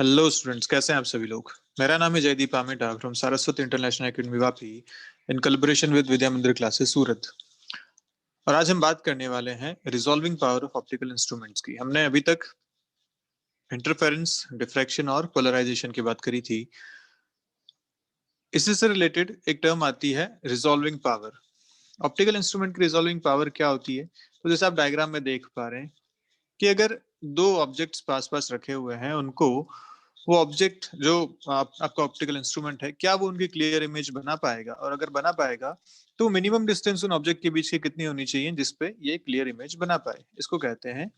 Hello students, कैसे हैं आप सभी लोग। मेरा नाम है Jaydeep Ameta from Saraswati international academy Vapi in collaboration with Vidya Mandir classes सूरत। और आज हम बात करने वाले हैं resolving power of optical instruments की। हमने अभी तक इंटरफेरेंस, डिफ्रैक्शन और पोलराइजेशन की बात करी थी। इसी से रिलेटेड एक टर्म आती है रिजॉल्विंग पावर। ऑप्टिकल इंस्ट्रूमेंट की रिजॉल्विंग पावर क्या होती है? तो जैसे आप डायग्राम में देख पा रहे हैं कि अगर दो ऑब्जेक्ट्स पास पास रखे हुए हैं, उनको वो ऑब्जेक्ट जो आपका ऑप्टिकल इंस्ट्रूमेंट है, क्या वो उनकी क्लियर इमेज बना पाएगा? और अगर बना पाएगा तो मिनिमम डिस्टेंस उन ऑब्जेक्ट के बीच की कितनी होनी चाहिए जिसपे ये क्लियर इमेज बना पाए? इसको कहते हैं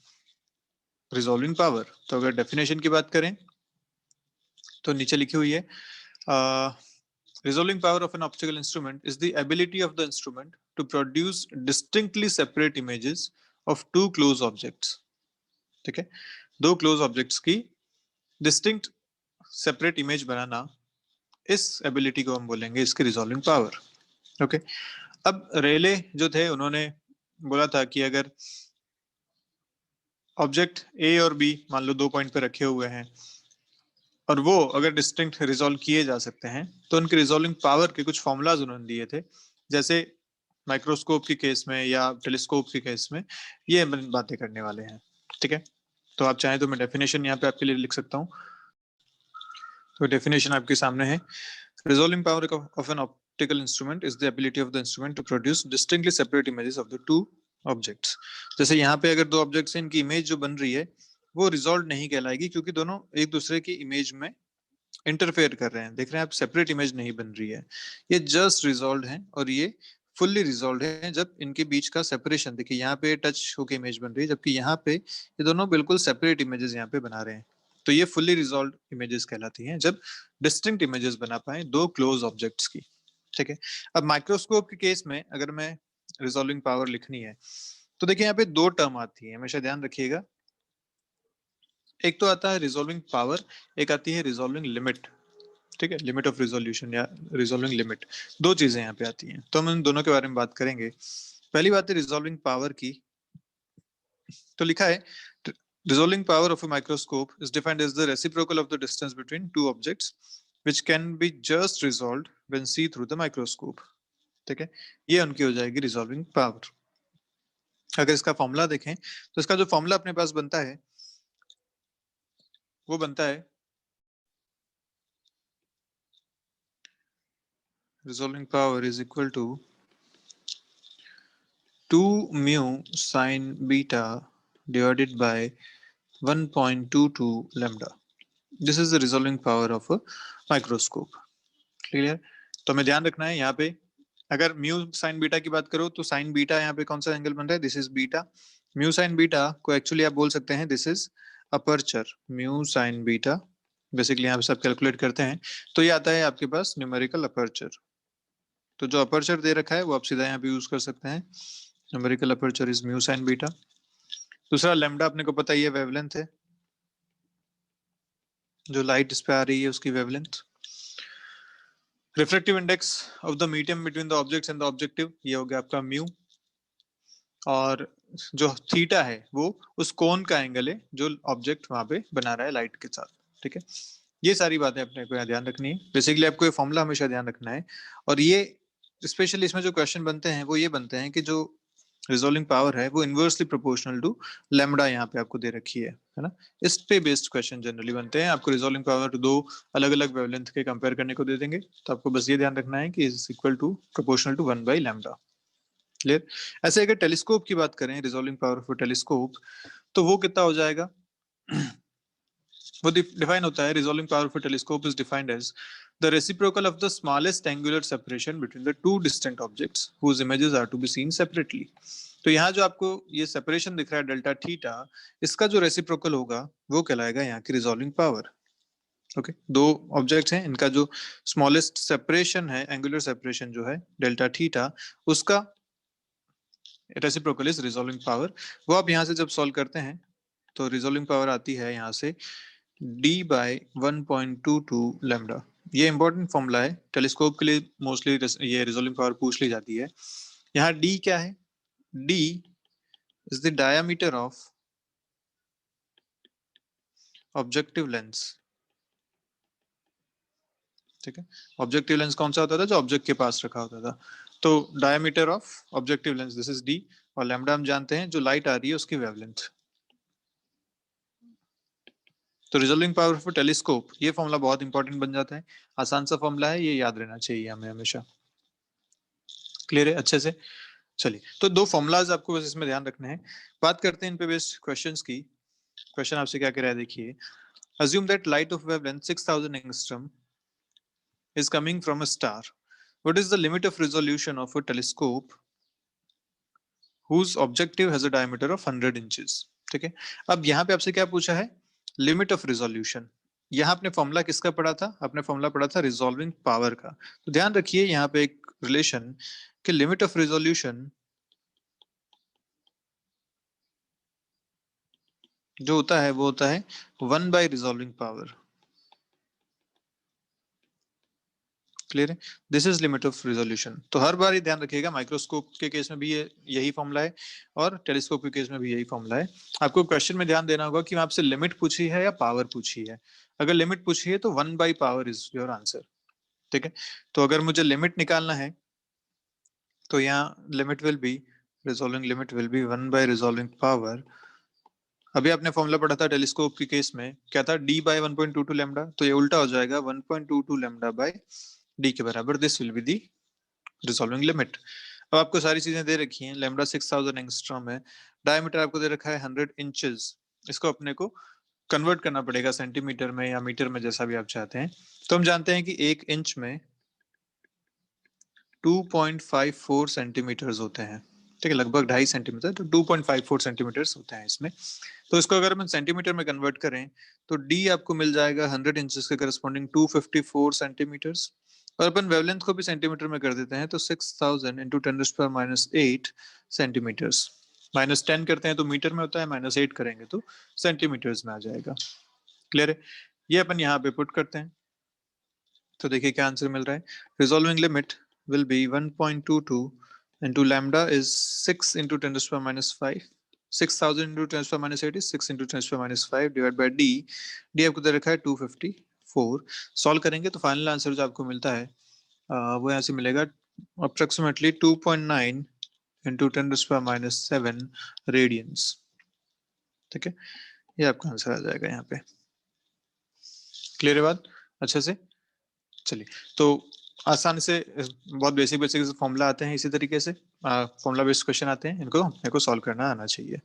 रिजॉल्विंग पावर। तो अगर डेफिनेशन की बात करें तो नीचे लिखी हुई है, resolving power of an optical instrument is the ability of the instrument to produce distinctly separate images of two close objects। ठीक है, दो क्लोज ऑब्जेक्ट्स की डिस्टिंक्ट सेपरेट इमेज बनाना, इस एबिलिटी को हम बोलेंगे इसकी रिजॉल्विंग पावर। ओके, अब रेले जो थे उन्होंने बोला था कि अगर ऑब्जेक्ट ए और बी मान लो 2 पॉइंट पे रखे हुए हैं और वो अगर डिस्टिंक्ट रिजॉल्व किए जा सकते हैं तो उनकी रिजॉल्विंग पावर के कुछ फॉर्मूलाज उन्होंने दिए थे। जैसे माइक्रोस्कोप के केस में या टेलीस्कोप के केस में ये हम बातें करने वाले हैं। ठीक है, तो आप चाहें तो मैं डेफिनेशन यहाँ पे आपके लिए लिख सकता हूँ। तो डेफिनेशन आपके सामने है, resolving power of an optical instrument is the ability of the instrument to produce distinctly separate images of the two objects. जैसे यहाँ पे अगर दो ऑब्जेक्ट्स हैं, इनकी इमेज जो बन रही है वो रिजॉल्व नहीं कहलाएगी, क्योंकि दोनों एक दूसरे की इमेज में इंटरफेयर कर रहे हैं। देख रहे हैं आप, सेपरेट इमेज नहीं बन रही है, ये जस्ट रिजॉल्व है। और ये फुल्ली रिजॉल्व है जब इनके बीच का सेपरेशन, देखिए यहाँ पे टच होके इमेज बन रही है, जबकि यहाँ पे ये दोनों बिल्कुल सेपरेट इमेजेस यहाँ पे बना रहे हैं। तो ये फुल्ली रिजॉल्व इमेजेस कहलाती हैं जब डिस्टिंक्ट इमेजेस बना पाए दो क्लोज ऑब्जेक्ट्स की। ठीक है, अब माइक्रोस्कोप के केस में अगर मैं रिजॉल्विंग पावर लिखनी है तो देखिए यहाँ पे दो टर्म आती है, हमेशा ध्यान रखिएगा। एक तो आता है रिजॉल्विंग पावर, एक आती है रिजॉल्विंग लिमिट। ठीक है, लिमिट ऑफ रिजोल्यूशन या रिजॉल्विंग लिमिट, दो चीजें यहाँ पे आती हैं। तो हम इन दोनों के बारे में बात करेंगे। पहली बात है रिजॉल्विंग पावर की। तो लिखा है, resolving power of a microscope is defined as the reciprocal of the distance between two objects which can be just resolved when seen through the microscope। ठीक है, ये उनकी हो जाएगी रिजॉल्विंग पावर। अगर इसका फॉर्मूला देखें तो इसका जो फॉर्मूला अपने पास बनता है वो बनता है resolving power is equal to 2 mu sin beta divided by 1.22 lambda। This is the resolving power of a microscope। Clear? तो हमें ध्यान रखना है यहाँ पे, अगर म्यू साइन बीटा की बात करो तो साइन बीटा यहाँ पे कौन सा एंगल बन रहा है? This is beta. Mu sign beta को एक्चुअली आप बोल सकते हैं this is aperture. Mu sign beta basically यहाँ पे सब कैलकुलेट करते हैं तो ये आता है आपके पास न्यूमेरिकल अपर्चर। तो जो अपर्चर दे रखा है वो आप सीधा यहाँ पे यूज कर सकते हैं, numerical aperture is mu sign beta. दूसरा लैम्डा अपने को पता ही है, वेवलेंथ है, जो लाइट इस पे आ रही है उसकी wavelength. Refractive index of the medium between the objects and the objective, ये हो गया आपका म्यू। और जो थीटा है वो उस कोन का एंगल है जो ऑब्जेक्ट वहां पे बना रहा है लाइट के साथ। ठीक है, ये सारी बातें अपने को ध्यान रखनी है। बेसिकली आपको ये फॉर्मूला हमेशा ध्यान रखना है। और ये स्पेशली इसमें जो क्वेश्चन बनते हैं वो ये बनते हैं कि जो रिजॉल्विंग पावर है वो इनवर्सली प्रोपोर्शनल टू लैम्डा यहाँ पे आपको दे रखी है ना। इस पे बेस्ड क्वेश्चन जनरली बनते हैं। आपको रिजॉल्विंग पावर दो अलग अलग वेवलेंथ के कंपेयर करने को दे देंगे, तो आपको बस ये ध्यान रखना है कि is equal to proportional to 1/λ। Clear? ऐसे अगर टेलीस्कोप की बात करें, रिजॉल्विंग पावर ऑफ टेलीस्कोप, तो वो कितना हो जाएगा? वो डिफाइन होता है, resolving power of telescope is defined as the reciprocal of the smallest angular separation between the two distant objects whose images are to be seen separately। तो यहाँ जो आपको ये सेपरेशन दिख रहा है डेल्टा थीटा, इसका जो रेसिप्रोकल होगा वो कहलाएगा यहाँ की रिजॉल्विंग पावर। ओके, दो ऑब्जेक्ट्स हैं, इनका जो स्मॉलेस्ट सेपरेशन है, एंगुलर सेपरेशन जो है डेल्टा थीटा, उसका रेसिप्रोकल इज रिजॉल्विंग पावर। वो आप यहाँ से जब सॉल्व करते हैं तो रिजॉल्विंग पावर आती है यहाँ से d/1.22 लैम्डा। ये इंपॉर्टेंट फॉर्मूला है टेलीस्कोप के लिए, मोस्टली ये रिजॉल्विंग पावर पूछ ली जाती है। यहाँ d क्या है? d is the diameter of objective lens. ठीक है। ऑब्जेक्टिव लेंस कौन सा होता था? जो ऑब्जेक्ट के पास रखा होता था। तो diameter of objective lens this is D, और लैम्डा हम जानते हैं जो लाइट आ रही है उसकी वेवलेंथ। तो रिजॉल्विंग पावर ऑफ टेलीस्कोप, ये फॉर्मूला बहुत इंपॉर्टेंट बन जाता है। आसान सा फॉर्मूला है, ये याद रहना चाहिए हमें हमेशा। क्लियर है अच्छे से? चलिए, तो दो फॉर्मूलाज आपको बस इसमें ध्यान रखने हैं। बात करते हैं इन पे बेस्ड क्वेश्चंस की। क्वेश्चन आपसे क्या कह रहा है देखिए। Assume that light of wavelength 6000 angstrom is coming from a star. What is the limit of resolution of a telescope whose objective has a diameter of 100 inches? ठीक है। अब यहाँ पे आपसे क्या पूछा है? Limit of resolution. यहाँ आपने फॉर्मूला किसका पढ़ा था? आपने फॉर्मूला पढ़ा था रिजॉल्विंग पावर का। तो ध्यान रखिए यहाँ पे एक रिलेशन कि लिमिट ऑफ रिजोल्यूशन जो होता है वो होता है 1 बाय रिजॉल्विंग पावर। क्लियर है? This is limit of resolution. तो हर बार ये ध्यान रखिएगा, माइक्रोस्कोप के केस में भी ये यही फॉर्मूला है और टेलीस्कोप के केस में भी यही फॉर्मूला है। आपको क्वेश्चन में ध्यान देना होगा कि मैं आपसे लिमिट पूछी है या पावर पूछी है। अगर लिमिट पूछी है तो 1 by power is your answer. ठीक है। तो अगर मुझे लिमिट निकालना है तो यहाँ limit will be, resolving limit will be 1 by resolving power. अभी आपने फॉर्मूला पढ़ा था टेलीस्कोप के केस में, क्या था? D by 1.22 lambda. तो ये उल्टा हो जाएगा 1.22 लैम्डा बाई डी के बराबर। This will be the resolving limit. अब आपको सारी चीजें दे रखी हैं। लैम्डा 6000 एंगस्ट्रॉम है, डायमीटर आपको दे रखा है 100 इंचेस। इसको अपने को कन्वर्ट करना पड़ेगा सेंटीमीटर में या मीटर में, जैसा भी आप चाहते हैं। तो हम जानते हैं कि एक इंच में 2.54 सेंटीमीटर्स होते हैं। ठीक है, लगभग 2.5 सेंटीमीटर, तो 2.54 सेंटीमीटर्स होते हैं इसमें। तो इसको अगर हम सेंटीमीटर में कन्वर्ट करें तो डी आपको मिल जाएगा 100 इंचेस के करस्पॉन्डिंग 254 सेंटीमीटर्स। और अपन वेवलेंथ को भी सेंटीमीटर में कर देते हैं तो 6000 इंटू 10⁻⁸ सेंटीमीटर्स। -10 करते हैं तो मीटर में होता है, -8 करेंगे तो सेंटीमीटर्स में आ जाएगा। क्लियर है? ये अपन यहाँ पे पुट करते हैं तो देखिए क्या आंसर मिल रहा है। Resolving limit will be 1.22 into lambda is 6 into 10⁻⁵. 6000 into 10⁻⁸ is 6 into 10⁻⁵ divided by d। d आपको दे रखा है 254। सॉल्व करेंगे तो फाइनल आंसर जो आपको मिलता है वो यहाँ से मिलेगा अप्रोक्सीमेटली 2.9 into 10⁻⁷ रेडियंस। ठीक है, ये आपका आंसर आ जाएगा यहाँ पे। क्लियर है बात अच्छे से? चलिए, तो आसान से बहुत बेसिक बेसिक फॉर्मूला आते हैं, इसी तरीके से फॉर्मूला बेस्ड क्वेश्चन आते हैं, इनको मेरे को सॉल्व करना आना चाहिए।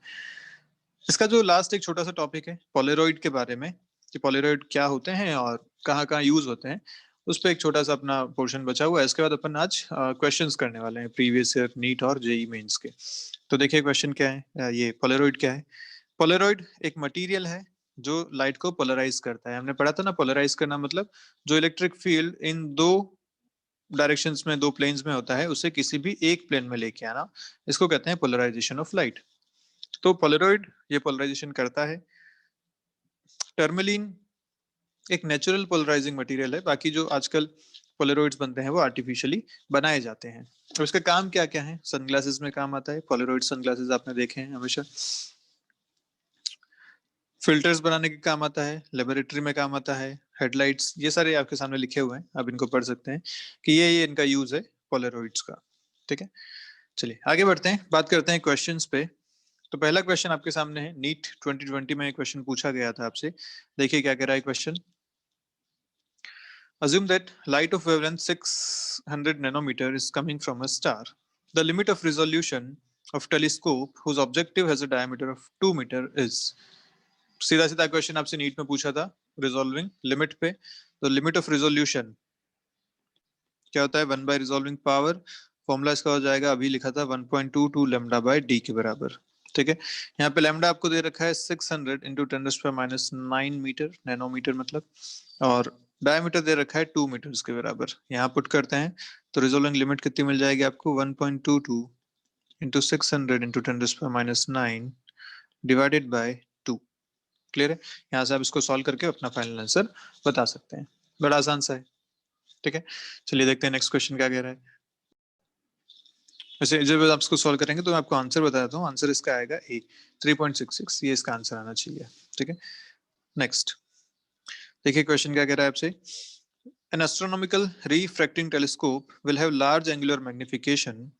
इसका जो लास्ट एक छोटा सा टॉपिक है पोलेरॉइड के बारे में, कि पोलेरॉइड क्या होते हैं और कहाँ कहाँ यूज होते हैं, उस पर एक छोटा सा अपना पोर्शन बचा हुआ है। इसके बाद अपन आज क्वेश्चंस करने वाले हैं प्रीवियस ईयर नीट और जेई मेंस के। तो देखिए क्वेश्चन क्या है, ये पोलेरॉइड क्या है। पोलेरॉइड एक मटेरियल है जो लाइट को पोलराइज करता है। हमने पढ़ा था ना, पोलराइज करना मतलब जो इलेक्ट्रिक फील्ड इन दो डायरेक्शंस में, दो प्लेन्स में होता है, उसे किसी भी एक प्लेन में लेके आना, इसको कहते हैं पोलराइजेशन ऑफ लाइट। तो पोलरॉइड ये पोलराइजेशन करता है। टर्मलिन एक नेचुरल पोलराइजिंग मटेरियल है, बाकी जो आजकल पोलरॉइड्स बनते हैं वो आर्टिफिशियली बनाए जाते हैं। और इसका काम क्या क्या है? सनग्लासेस में काम आता है पोलरॉइड सनग्लासेस, आपने देखे हैं हमेशा। फिल्टर्स बनाने के काम आता है, लेबोरेटरी में काम आता है, हेडलाइट्स, ये सारे आपके सामने लिखे हुए हैं, आप इनको पढ़ सकते हैं कि ये इनका यूज है पोलरॉइड्स का। ठीक है, चलिए आगे बढ़ते हैं, बात करते हैं क्वेश्चंस पे। तो पहला क्वेश्चन आपके सामने है, नीट 2020 में क्वेश्चन पूछा गया था आपसे। देखिए क्या कह रहा है question. Assume that light of wavelength 600 nanometer is coming from a star. The limit of resolution of telescope whose objective has a diameter of 2 meter is। सीधा सीधा क्वेश्चन आपसे नीट में पूछा था रिजॉल्विंग लिमिट पे। तो लिमिट ऑफ रिजोल्यूशन क्या होता है? 1 बाय रिजॉल्विंग पावर। फॉर्मूला इसका हो जाएगा, अभी लिखा था 1.22 लैम्डा बाय डी के बराबर। ठीक है, यहाँ पे लैम्डा आपको दे रखा है 600 इंटू 10⁻⁹ मीटर, नैनोमीटर मतलब, और डायमीटर दे रखा है 2 मीटर के बराबर। यहाँ पुट करते हैं तो रिजोल्विंग लिमिट कितनी मिल जाएगी आपको? 1.22 into 600 into 10⁻⁹ divided by 2। Clear है? यहाँ से आप इसको सॉल्व करके अपना फाइनल आंसर बता सकते हैं। बड़ा आसान सा है। ठीक है, चलिए देखते हैं नेक्स्ट क्वेश्चन क्या कह रहा है। वैसे जब आप इसको सॉल्व करेंगे तो मैं आपको आंसर बता देता हूँ। आंसर इसका आएगा ए 3.66, ये इसका आंसर आना चाहिए। ठीक है, नेक्स्ट देखिए क्वेश्चन क्या कह रहा है आपसे। An astronomical refracting telescope will have large angular magnification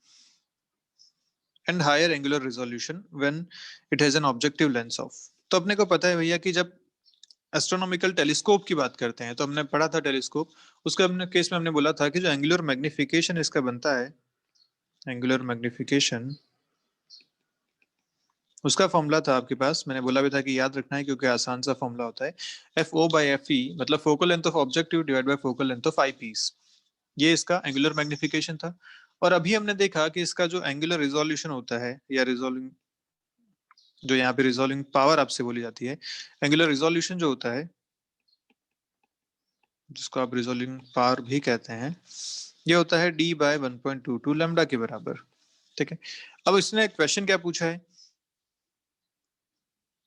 and higher angular resolution when it has an objective lens of. तो अपने को पता है भैया कि जब एस्ट्रोनॉमिकल टेलीस्कोप की बात करते हैं तो हमने पढ़ा था टेलीस्कोप, उसके हमने केस में हमने बोला था कि जो एंगुलर मैग्निफिकेशन इसका बनता है, एंगुलर मैग्निफिकेशन, उसका फॉर्मूला था आपके पास, मैंने बोला भी था कि याद रखना है क्योंकि आसान सा फॉर्मूला होता है, F O by F E मतलब focal length of objective divide by focal length of eyepiece. ये इसका एंगुलर मैग्निफिकेशन था। और अभी हमने देखा कि इसका जो एंगुलर रिजोल्यूशन होता है या रिजोल्विंग, जो यहाँ पे रिजोल्विंग पावर आपसे बोली जाती है, एंगुलर रिजोल्यूशन जो होता है, जिसको आप रिजोल्विंग पावर भी कहते हैं, ये होता है डी बाय 1.22 लैम्डा के बराबर। ठीक है, अब इसने क्वेश्चन क्या पूछा है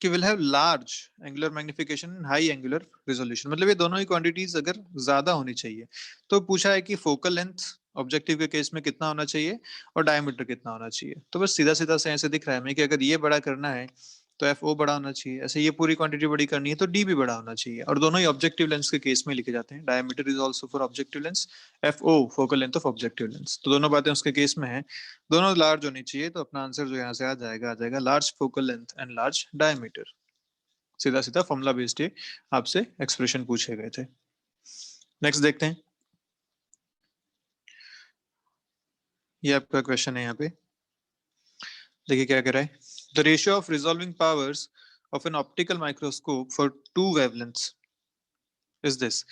कि will have large angular magnification high angular resolution, मतलब ये दोनों ही क्वांटिटीज अगर ज्यादा होनी चाहिए। तो पूछा है कि फोकल लेंथ ऑब्जेक्टिव के केस में कितना होना चाहिए और डायमीटर कितना होना चाहिए। तो बस सीधा सीधा से ऐसे दिख रहा है हमें कि अगर ये बड़ा करना है तो एफ ओ बड़ा होना चाहिए, ऐसे ये पूरी क्वांटिटी बड़ी करनी है तो डी भी बड़ा होना चाहिए। और दोनों ही ऑब्जेक्टिव लेंस के केस में लिखे जाते हैं, diameter is also for objective lens, F O focal length of objective lens. तो दोनों बातें उसके केस में है, दोनों लार्ज होनी चाहिए। तो अपना आंसर जो यहाँ से आ जाएगा large focal length and large diameter. सीधा सीधा फॉर्मूला बेस्ड ये आपसे एक्सप्रेशन पूछे गए थे। नेक्स्ट देखते हैं, ये आपका क्वेश्चन है यहाँ पे, देखिए क्या कह रहा है। The ratio of resolving powers of an optical microscope for two wavelengths is this.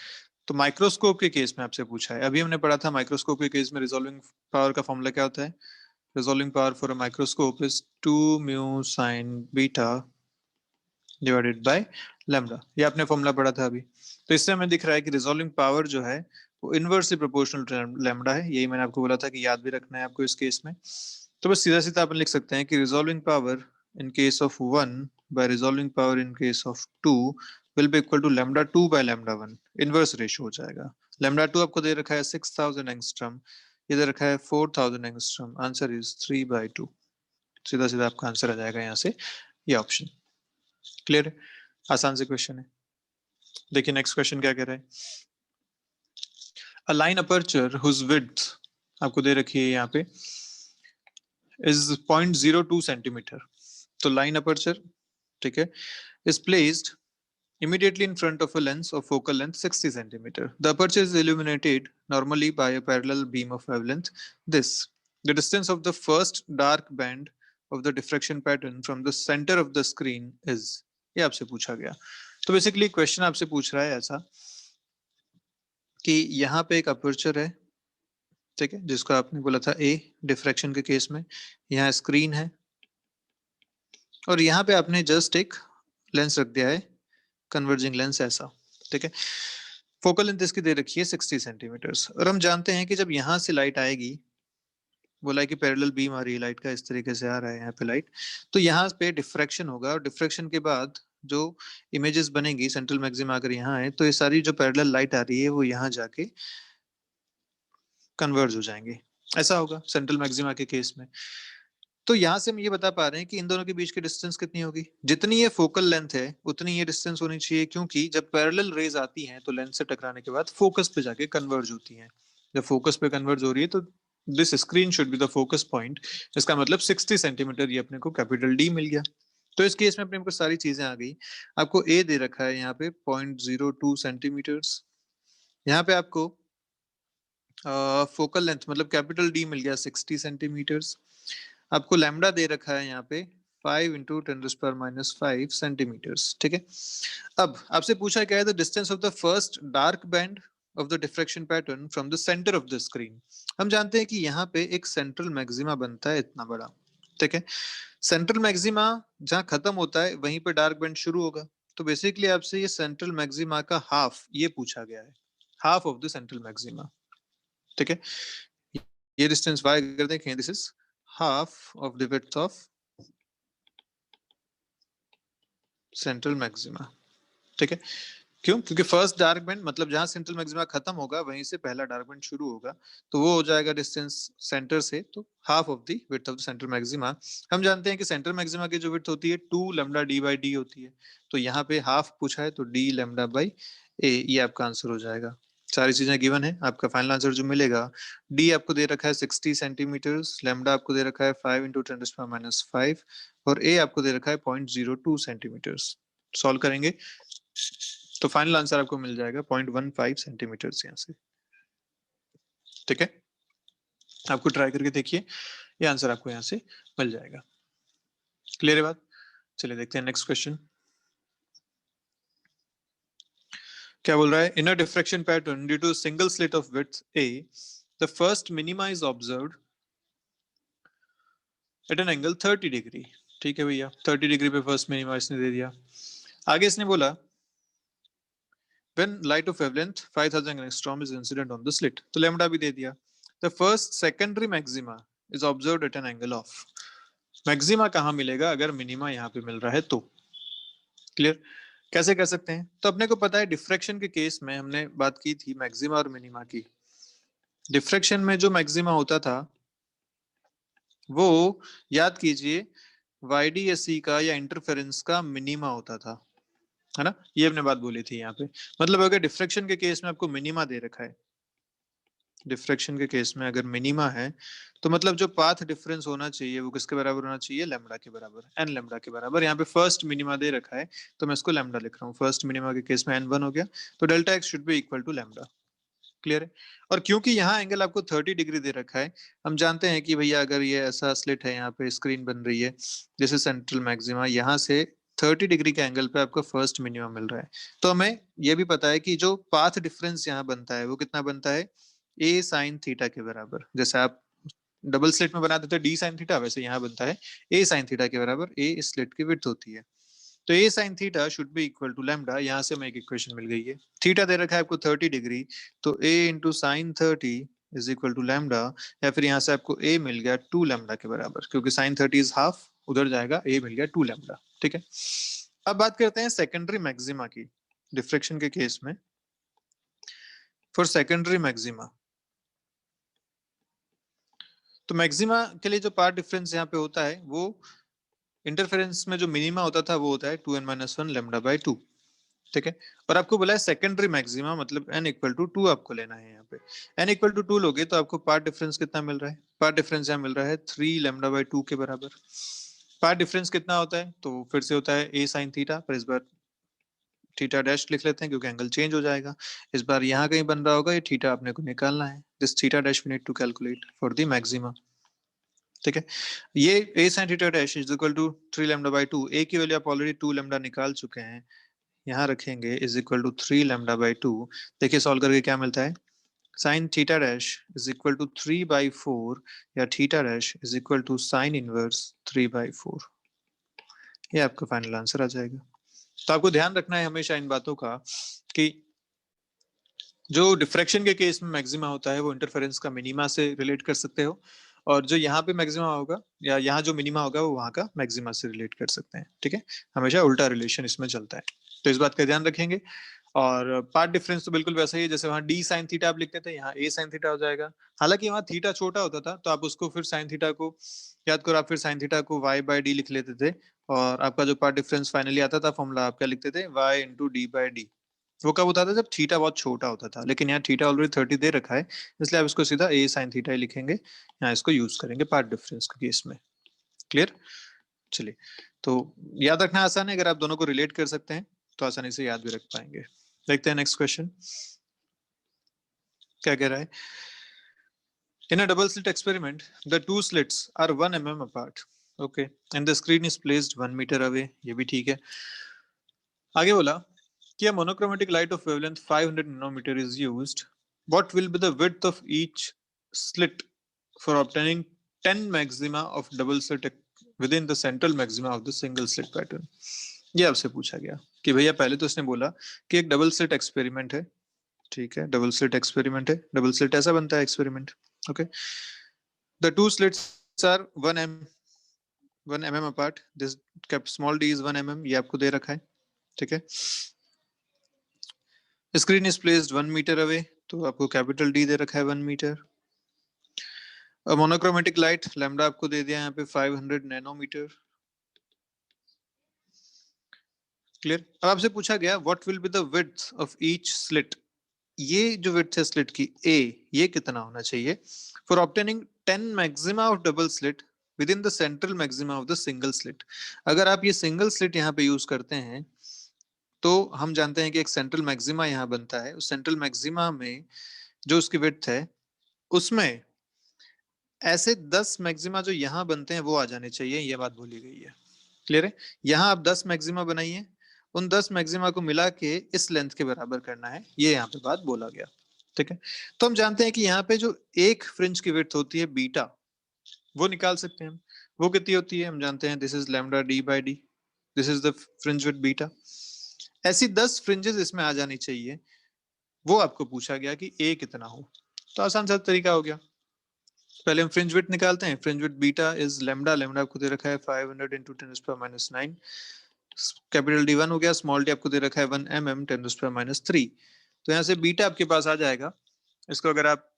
तो माइक्रोस्कोप के केस में आपसे पूछा है, अभी हमने पढ़ा था माइक्रोस्कोप के केस में रिजॉल्विंग पावर का फॉर्मूला क्या होता है। Resolving power for a microscope is 2 mu sign beta divided by lambda, ये आपने फॉर्मूला पढ़ा था अभी। तो इससे हमें दिख रहा है कि रिजॉल्विंग पावर जो है वो इनवर्सली प्रोपोर्शनल लैम्डा है, यही मैंने आपको बोला था कि याद भी रखना है आपको इस केस में। तो बस सीधा सीधा अपन लिख सकते हैं कि resolving power in case of 1 by resolving power in case of 2 will be equal to lambda 2 by lambda 1, inverse ratio हो जाएगा। लैम्डा 2 आपको दे रखा है 6000 एंगस्ट्रॉम, ये दे रखा है 4000 एंगस्ट्रॉम, आंसर इज 3/2। सीधा सीधा आपका आंसर आ जाएगा यहाँ से, ये ऑप्शन। क्लियर है, आसान से क्वेश्चन है। देखिए नेक्स्ट क्वेश्चन क्या कह रहा है। A line aperture whose width आपको दे रखी है यहाँ पे इज 0.02 सेंटीमीटर। तो लाइन अपर्चर, ठीक है, is placed immediately in front of a lens of focal length 60 centimeter. The aperture is illuminated normally by a parallel beam of wavelength this. The distance of the first dark band of the diffraction pattern from the center of the screen is, ये आपसे पूछा गया। तो basically question आपसे पूछ रहा है ऐसा कि यहाँ पे एक अपर्चर है, ठीक है, जिसको आपने बोला था ए डिफ्रैक्शन के केस में, यहाँ स्क्रीन है और यहाँ पे आपने जस्ट एक लेंस रख दिया है, कन्वर्जिंग लेंस ऐसा, ठीक है। फोकल लेंथ इसकी दे रखी है 60 सेंटीमीटर्स और हम जानते हैं कि जब यहाँ से लाइट आएगी, बोला है कि पैरेलल बीम आ रही है लाइट का, इस तरीके से आ रहा है यहाँ पे लाइट, तो यहाँ पे डिफ्रैक्शन होगा और डिफ्रैक्शन के बाद जो इमेजेस बनेगी सेंट्रल मैक्सिमा अगर यहाँ है तो ये सारी जो पैरेलल लाइट आ रही है वो यहाँ जाके कन्वर्ज हो जाएंगे, ऐसा होगा सेंट्रल मैक्सिमा के केस में। तो यहाँ से हम ये बता पा रहे हैं कि इन दोनों के बीच की डिस्टेंस कितनी होगी, जितनी ये फोकल लेंथ है उतनी ये डिस्टेंस होनी चाहिए, क्योंकि जब पैरेलल रेज आती हैं तो लेंस से टकराने के बाद फोकस पे जाके कन्वर्ज होती हैं। जब फोकस पे कन्वर्ज हो रही है तो this screen should be the focus point, इसका मतलब 60 सेंटीमीटर ये अपने को कैपिटल डी मिल गया। तो इस केस में अपने को सारी चीजें आ गई। आपको ए दे रखा है यहाँ पे 0.02 सेंटीमीटर्स, यहाँ पे आपको फोकल लेंथ मतलब कैपिटल डी मिल गया 60 सेंटीमीटर्स, आपको लैम्डा दे रखा है यहाँ पे 5 इंटू 10⁻⁵ सेंटीमीटर्स, ठीक है। अब आपसे पूछा क्या है, the distance of the first dark band of the diffraction pattern from the centre of the screen. हम जानते हैं कि यहाँ पे एक सेंट्रल मैक्सिमा बनता है इतना बड़ा, ठीक है। सेंट्रल मैक्सिमा जहाँ खत्म होता है वहीं पे डार्क बैंड शुरू होगा। तो बेसिकली आपसे ये सेंट्रल मैक्सिमा का हाफ ये पूछा गया है, half of the central maxima, ठीक है। ये डिस्टेंस y अगर देखें, this is half of the width of central maxima, ठीक है। क्यों? क्योंकि फर्स्ट डार्क बैंड मतलब जहां सेंट्रल मैक्सिमा खत्म होगा वहीं से पहला डार्क बैंड शुरू होगा, तो वो हो जाएगा डिस्टेंस सेंटर से, तो half of the width of the central maxima. हम जानते हैं कि सेंट्रल मैक्सिमा की जो विड्थ होती है 2 लैम्डा डी बाई डी होती है, तो यहाँ पे हाफ पूछा है तो डी लैम्डा बाई ए, ये आपका आंसर हो जाएगा। सारी चीजें गिवन है। आपका फाइनल आंसर जो मिलेगा, डी आपको दे रखा है 60 सेंटीमीटर्स, लैम्डा आपको दे रखा है 5 इंटू 10⁻⁵ और ए आपको दे रखा है 0.02 सेंटीमीटर्स। सॉल्व करेंगे तो फाइनल आंसर आपको मिल जाएगा 0.15 सेंटीमीटर्स यहाँ से। ठीक है, आपको ट्राई करके देखिए, ये आंसर आपको यहाँ से मिल जाएगा। क्लियर है बात? चलिए देखते हैं नेक्स्ट क्वेश्चन क्या बोल रहा है। In a diffraction pattern due to single slit of width a, the first minima is observed at an angle 30 degree. ठीक है भैया, 30 डिग्री पे फर्स्ट मिनिमा इसने दे दिया। आगे इसने बोला when light of wavelength 5000 angstrom is incident on the slit, तो लैम्डा भी दे दिया। the first secondary maxima is observed at an angle of, maxima कहाँ मिलेगा अगर मिनिमा यहाँ पे मिल रहा है तो। क्लियर, कैसे कर सकते हैं? तो अपने को पता है डिफ्रैक्शन के केस में हमने बात की थी मैक्सिमा और मिनिमा की। डिफ्रैक्शन में जो मैक्सिमा होता था वो याद कीजिए YDSE का या इंटरफेरेंस का मिनिमा होता था, है ना? ये हमने बात बोली थी यहाँ पे। मतलब अगर डिफ्रैक्शन के केस में आपको मिनिमा दे रखा है, डिफ्रैक्शन के केस में अगर मिनिमा है तो मतलब जो पाथ डिफरेंस होना चाहिए वो किसके बराबर होना चाहिए? लैम्डा के बराबर, एन लैम्डा के बराबर। यहाँ पे फर्स्ट मिनिमा दे रखा है तो मैं इसको लैम्डा लिख रहा हूँ। फर्स्ट मिनिमा के केस में n1 हो गया तो delta x should be equal to lambda. Clear है? और क्योंकि यहाँ एंगल आपको 30 डिग्री दे रखा है, हम जानते हैं कि भैया अगर ये ऐसा स्लिट है, यहाँ पे स्क्रीन बन रही है, जैसे सेंट्रल मैक्सिमा, यहाँ से 30 डिग्री के एंगल पे आपको फर्स्ट मिनिमम मिल रहा है। तो हमें ये भी पता है कि जो पाथ डिफरेंस यहाँ बनता है वो कितना बनता है? ए साइन थीटा के बराबर। जैसे आप डबल स्लिट में बना देते हैं डी साइन थीटा, वैसे यहाँ बनता है ए साइन थीटा के बराबर। ए इस स्लिट की विड्थ होती है, तो a sine theta should be equal to lambda. यहाँ से हमें एक इक्वेशन मिल गई है। थीटा दे रखा है आपको 30 डिग्री, तो a into sine 30 is equal to lambda, या फिर यहाँ से आपको ए मिल गया 2 लैम्डा के बराबर, क्योंकि साइन 30 इज हाफ, उधर जाएगा, ए मिल गया 2 लैम्डा। ठीक है, अब बात करते हैं सेकेंडरी मैक्सिमा की डिफ्रैक्शन के केस में। फॉर सेकेंडरी मैक्सिमा, तो मैक्सिमा के लिए जो पार्ट डिफरेंस यहाँ पे होता है वो इंटरफेरेंस में जो मिनिमा होता था वो होता है 2n-1 लैम्डा बाय 2। ठीक है, और आपको बोला है सेकेंडरी मैक्सिमा, मतलब n इक्वल टू 2 आपको लेना है। यहाँ पे n इक्वल टू 2 लोगे तो आपको पार्ट डिफरेंस कितना मिल रहा है? पार्ट डिफरेंस यहाँ मिल रहा है 3 लैम्डा बाय 2 के बराबर। पार्ट डिफरेंस कितना होता है? तो फिर से होता है a साइन थीटा, पर इस बार थीटा डैश लिख लेते हैं क्योंकि एंगल चेंज हो जाएगा। इस बार यहाँ कहीं बन रहा होगा, ये थीटा अपने को निकालना है। This theta dash we need to calculate for the maxima. ठीक है, ये a sin theta dash is equal to 3 lambda by 2। a की वैल्यू आप ऑलरेडी 2 लैम्डा निकाल चुके हैं, यहाँ रखेंगे is equal to 3 lambda by 2। देखिए सॉल्व करके क्या मिलता है? sin theta dash is equal to 3/4 या theta dash is equal to sine inverse 3/4। ये आपका फाइनल आंसर आ जाएगा। तो आपको ध्यान रखना है हमेशा इन बातों का कि जो डिफ्रैक्शन के केस में मैक्सिमा होता है वो इंटरफेरेंस का मिनिमा से रिलेट कर सकते हो, और जो यहाँ पे मैक्सिमा होगा या यहाँ जो मिनिमा होगा वो वहाँ का मैक्सिमा से रिलेट कर सकते हैं। ठीक है, हमेशा उल्टा रिलेशन इसमें चलता है, तो इस बात का ध्यान रखेंगे। और पार्ट डिफरेंस तो बिल्कुल वैसा ही है, जैसे वहाँ डी साइन थीटा आप लिखते थे, यहाँ ए साइन थीटा हो जाएगा। हालांकि वहाँ थीटा छोटा होता था तो आप उसको फिर साइन थीटा को याद करो, आप फिर साइन थीटा को वाई बाय डी लिख लेते थे, और आपका जो पार्ट डिफरेंस फाइनली आता था फॉर्मूला आप क्या लिखते थे? Y into d by d. वो कब होता था? जब थीटा बहुत छोटा होता था, लेकिन यहाँ थीटा ऑलरेडी 30 दे रखा है, इसलिए आप इसको सीधा ए साइन थीटा ही लिखेंगे। यहाँ इसको यूज करेंगे पार्ट डिफरेंस के केस में। क्लियर? चलिए, तो याद रखना आसान है, अगर आप दोनों को रिलेट कर सकते हैं तो आसानी से याद भी रख पाएंगे। देखते हैं नेक्स्ट क्वेश्चन क्या कह रहा है। In a double slit experiment, the two slits are 1 mm apart. Okay, and the screen is placed 1 meter away. ये भी ठीक है। आगे बोला कि a monochromatic light of wavelength 500 nanometer is used. What will be the width of each slit for obtaining 10 maxima of double slit within the central maxima of the single slit pattern? ये आपसे पूछा गया कि भैया पहले तो इसने बोला कि एक डबल स्लिट एक्सपेरिमेंट है। ठीक है, डबल स्लिट एक्सपेरिमेंट है, डबल स्लिट ऐसा बनता है experiment. Okay, the two slits are 1 mm apart. This cap small d is 1 mm, ये आपको दे रखा है। ठीक है, screen is placed 1 metre away, तो आपको कैपिटल डी दे रखा है 1 मीटर। मोनोक्रोमेटिक लाइट लैम्डा आपको दे दिया यहाँ पे 500 नैनोमीटर। क्लियर? अब आपसे पूछा गया what will be the width of each slit ये जो विड्थ है स्लिट की ए, ये कितना होना चाहिए for obtaining 10 maxima of double slit with in the central maxima of the single slit. अगर आप ये सिंगल स्लिट यहाँ पे यूज करते हैं तो हम जानते हैं कि एक सेंट्रल मैक्सिमा यहाँ बनता है। उस सेंट्रल मैक्सिमा में जो उसकी विड्थ है उसमें ऐसे 10 मैक्सिमा जो यहाँ बनते हैं वो आ जाने चाहिए, ये बात बोली गई है। क्लियर है? यहाँ आप 10 मैक्सिमा बनाइए, उन 10 मैक्सिमा को मिला के इस लेंथ के बराबर करना है, ये यहाँ पे बात बोला गया। ठीक है, तो हम जानते हैं कि यहाँ पे जो एक फ्रिंज की विड्थ होती है बीटा, वो निकाल सकते हैं हम। वो कितनी होती है हम जानते हैं, this is lambda d by D, this is the fringe width beta. ऐसी 10 फ्रिंजेस इसमें आ जानी चाहिए, वो आपको पूछा गया कि ए कितना हो। तो आसान सा तरीका हो गया, पहले हम फ्रिंज विड्थ निकालते हैं। Fringe width beta is lambda, lambda आपको दे रखा है 500 into 10⁻⁹। कैपिटल डी 1 हो गया, स्मॉल डी आपको दे रखा है 1 mm 10⁻⁻3। तो यहाँ से बीटा आपके पास आ जाएगा। इसको अगर आप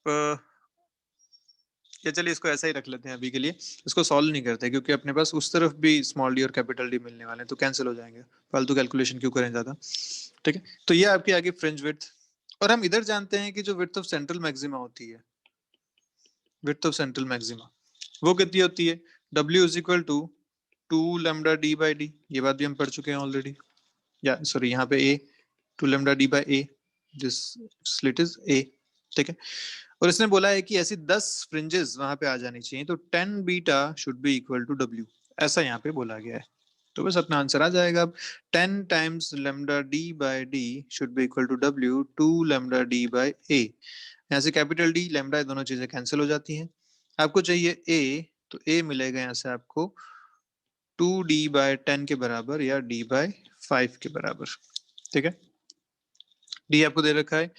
या चलिए इसको ऐसा ही रख लेते हैं अभी के लिए, इसको सॉल्व नहीं करते क्योंकि अपने पास उस तरफ भी स्मॉल डी और कैपिटल डी मिलने वाले हैं, तो कैंसिल हो जाएंगे, फालतू कैलकुलेशन क्यों करें ज्यादा। ठीक है, तो ये आपकी आगे फ्रिंज विड्थ। और हम इधर जानते हैं कि जो विड्थ ऑफ सेंट्रल मैक्सिमा होती है, विड्थ ऑफ सेंट्रल मैक्सिमा वो कितनी होती है, W is equal to 2 lambda d by d. ये बात भी हम पढ़ चुके हैं ऑलरेडी, या सॉरी यहाँ पे A 2 lambda d by A, this slit is A। ठीक है, और इसने बोला है कि ऐसी 10 फ्रिंजेस वहां पे आ जानी चाहिए, तो 10 beta should be equal to W, ऐसा यहाँ पे बोला गया है। तो बस अपना आंसर आ जाएगा अब, 10 times lambda d by d should be equal to W 2 lambda d by A। यहाँ से कैपिटल डी लैम्डा दोनों चीजें कैंसिल हो जाती हैं। आपको चाहिए A, तो A मिलेगा यहाँ से आपको 2D/10 के बराबर या D/5 के बराबर। ठीक है, D आपको दे रखा है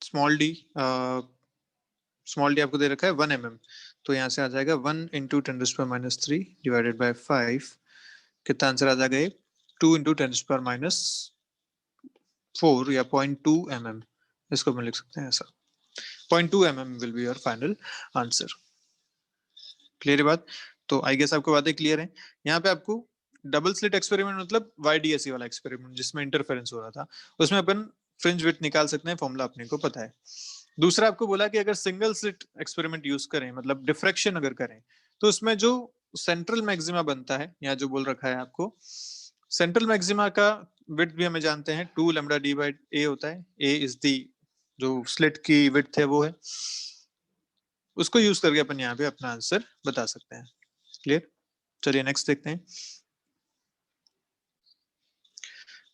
स्मॉल डी, स्मॉल डी आपको दे रखा है 1 mm, तो यहाँ से आ जाएगा 1 into 10⁻³ डिवाइडेड बाय 5। कितना आंसर आ जाएगा, 2 into 10⁻⁴ या 0.2 mm, इसको हम लिख सकते हैं ऐसा, 0.2 mm will be your final answer. Clear है बात? तो आई गेस आपको बातें क्लियर है। यहाँ पे आपको डबल स्लिट एक्सपेरिमेंट मतलब YDSE वाला एक्सपेरिमेंट जिसमें इंटरफेरेंस हो रहा था, उसमें अपन फ्रिंज विड्थ निकाल सकते हैं, फॉर्मूला अपने को पता है। दूसरा आपको बोला कि अगर सिंगल स्लिट एक्सपेरिमेंट यूज करें, मतलब डिफ्रैक्शन अगर करें, तो उसमें जो सेंट्रल मैक्सिमा बनता है, यहाँ जो बोल रखा है आपको, सेंट्रल मैक्सिमा का विड्थ भी हमें जानते हैं 2 लैम्डा डी बाई A होता है। A इज दी जो स्लिट की विड्थ है वो है, उसको यूज करके अपन यहाँ पे अपना आंसर बता सकते हैं। क्लियर? चलिए नेक्स्ट देखते हैं।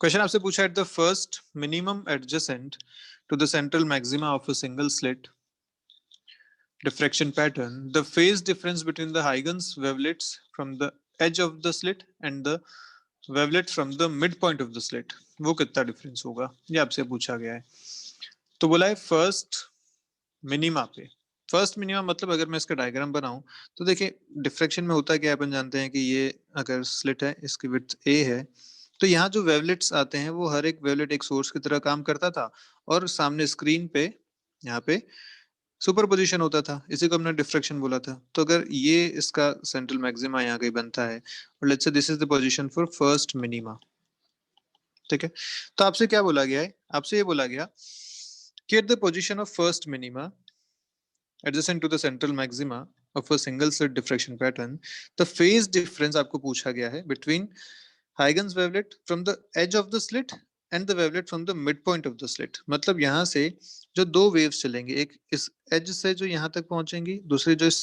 क्वेश्चन आपसे पूछा, at the first minimum adjacent to the central maxima of a single slit diffraction pattern, the phase difference between the Huygens wavelets from the edge of the slit and the wavelet from the midpoint of the slit, वो कितना difference होगा, ये आपसे पूछा गया है। तो बोला है फर्स्ट मिनिमा पे, फर्स्ट मिनिमा मतलब अगर मैं इसका डायग्राम बनाऊं तो देखिए डिफ्रेक्शन में होता है क्या, अपन जानते हैं कि ये अगर स्लिट है, इसकी विड्थ A है, तो यहाँ जो वेवलेट्स आते हैं वो हर एक वेवलेट एक सोर्स की तरह काम करता था और सामने स्क्रीन पे यहाँ पे सुपर पोजिशन होता था, इसी को हमने डिफ्रेक्शन बोला था। तो अगर ये इसका सेंट्रल मैक्सिमा यहाँ कहीं बनता है और let's say this is the position for first minima. ठीक है, तो आपसे क्या बोला गया है, आपसे ये बोला गया कि at the position of first minima adjacent to the central maxima of a single slit diffraction pattern, the phase difference आपको पूछा गया है between Huygens wavelet from the edge of the slit and the wavelet from the midpoint of the slit। मतलब यहाँ से जो दो waves चलेंगे, एक इस एज से जो यहाँ तक पहुंचेंगी, दूसरी जो इस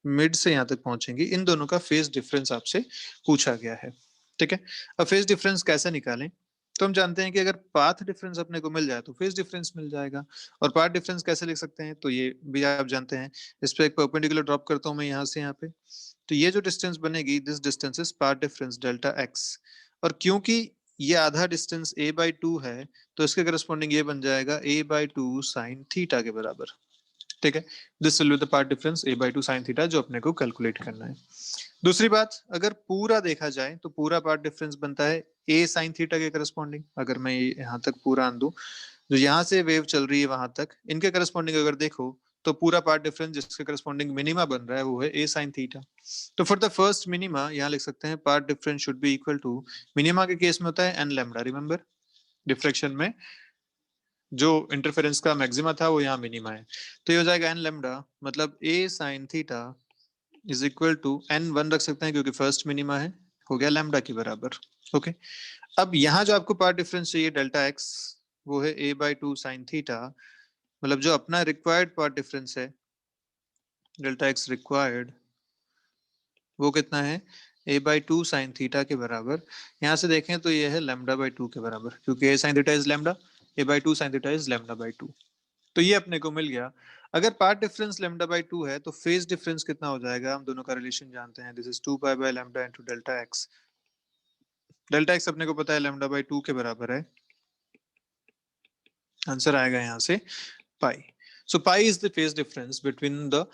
मिड से यहाँ तक पहुंचेंगी, इन दोनों का फेज डिफरेंस आपसे पूछा गया है। ठीक है, अब फेज डिफरेंस कैसे निकालें, तो हम जानते हैं कि अगर पाथ डिफरेंस अपने को मिल जाए तो फेज डिफरेंस मिल जाएगा। और पाथ डिफरेंस कैसे लिख सकते हैं, तो ये भी आप जानते हैं, इस पे एक परपेंडिकुलर ड्रॉप करता हूं मैं यहाँ से यहाँ पे, तो ये जो डिस्टेंस बनेगी, this distance is path difference delta x. और क्योंकि ये आधा डिस्टेंस a/2 है, तो इसके करस्पॉन्डिंग ये बन जाएगा a/2 साइन थीटा के बराबर। ठीक है, this will be the path difference a/2 sine theta, जो अपने को कैलकुलेट करना है। दूसरी बात, अगर पूरा देखा जाए तो पूरा पाथ डिफरेंस बनता है a साइन थीटा के करस्पॉन्डिंग। अगर मैं यहाँ तक पूरा आन दूं, जो यहाँ से वेव चल रही है वहां तक, इनके करस्पॉन्डिंग अगर देखो तो पूरा पाथ डिफरेंस जिसके करस्पॉन्डिंग मिनिमा बन रहा है वो है a साइन थीटा। तो फॉर द फर्स्ट मिनिमा यहाँ लिख सकते हैं path difference should be equal to, मिनिमा के केस में होता है n लैम्डा, रिमेंबर डिफ्रैक्शन में जो इंटरफेरेंस का मैक्सिमा था वो यहाँ मिनिमा है, तो ये हो जाएगा एन लेमडा, मतलब a sine theta is equal to n one रख सकते हैं क्योंकि फर्स्ट मिनिमा है, हो गया लैम्डा के बराबर। ओके, अब यहाँ जो आपको पार्ट डिफरेंस चाहिए डेल्टा एक्स, वो है ए बाई टू साइन थीटा, मतलब जो अपना रिक्वायर्ड पार्ट डिफरेंस है डेल्टा एक्स रिक्वायर्ड, वो कितना है ए बाई टू साइन थीटा के बराबर। यहाँ से देखें तो ये है लैम्डा बाई टू के बराबर, क्योंकि a sine theta is lambda, a by two sine theta is lambda by two. तो ये अपने को मिल गया। अगर path difference lambda by two है तो फेज डिफरेंस कितना हो जाएगा, हम दोनों का रिलेशन जानते हैं, this is two pi by lambda into delta x. Delta x अपने को पता है लैम्डा बाई टू के बराबर है, आंसर आएगा यहाँ से pi. So pi is the phase difference between the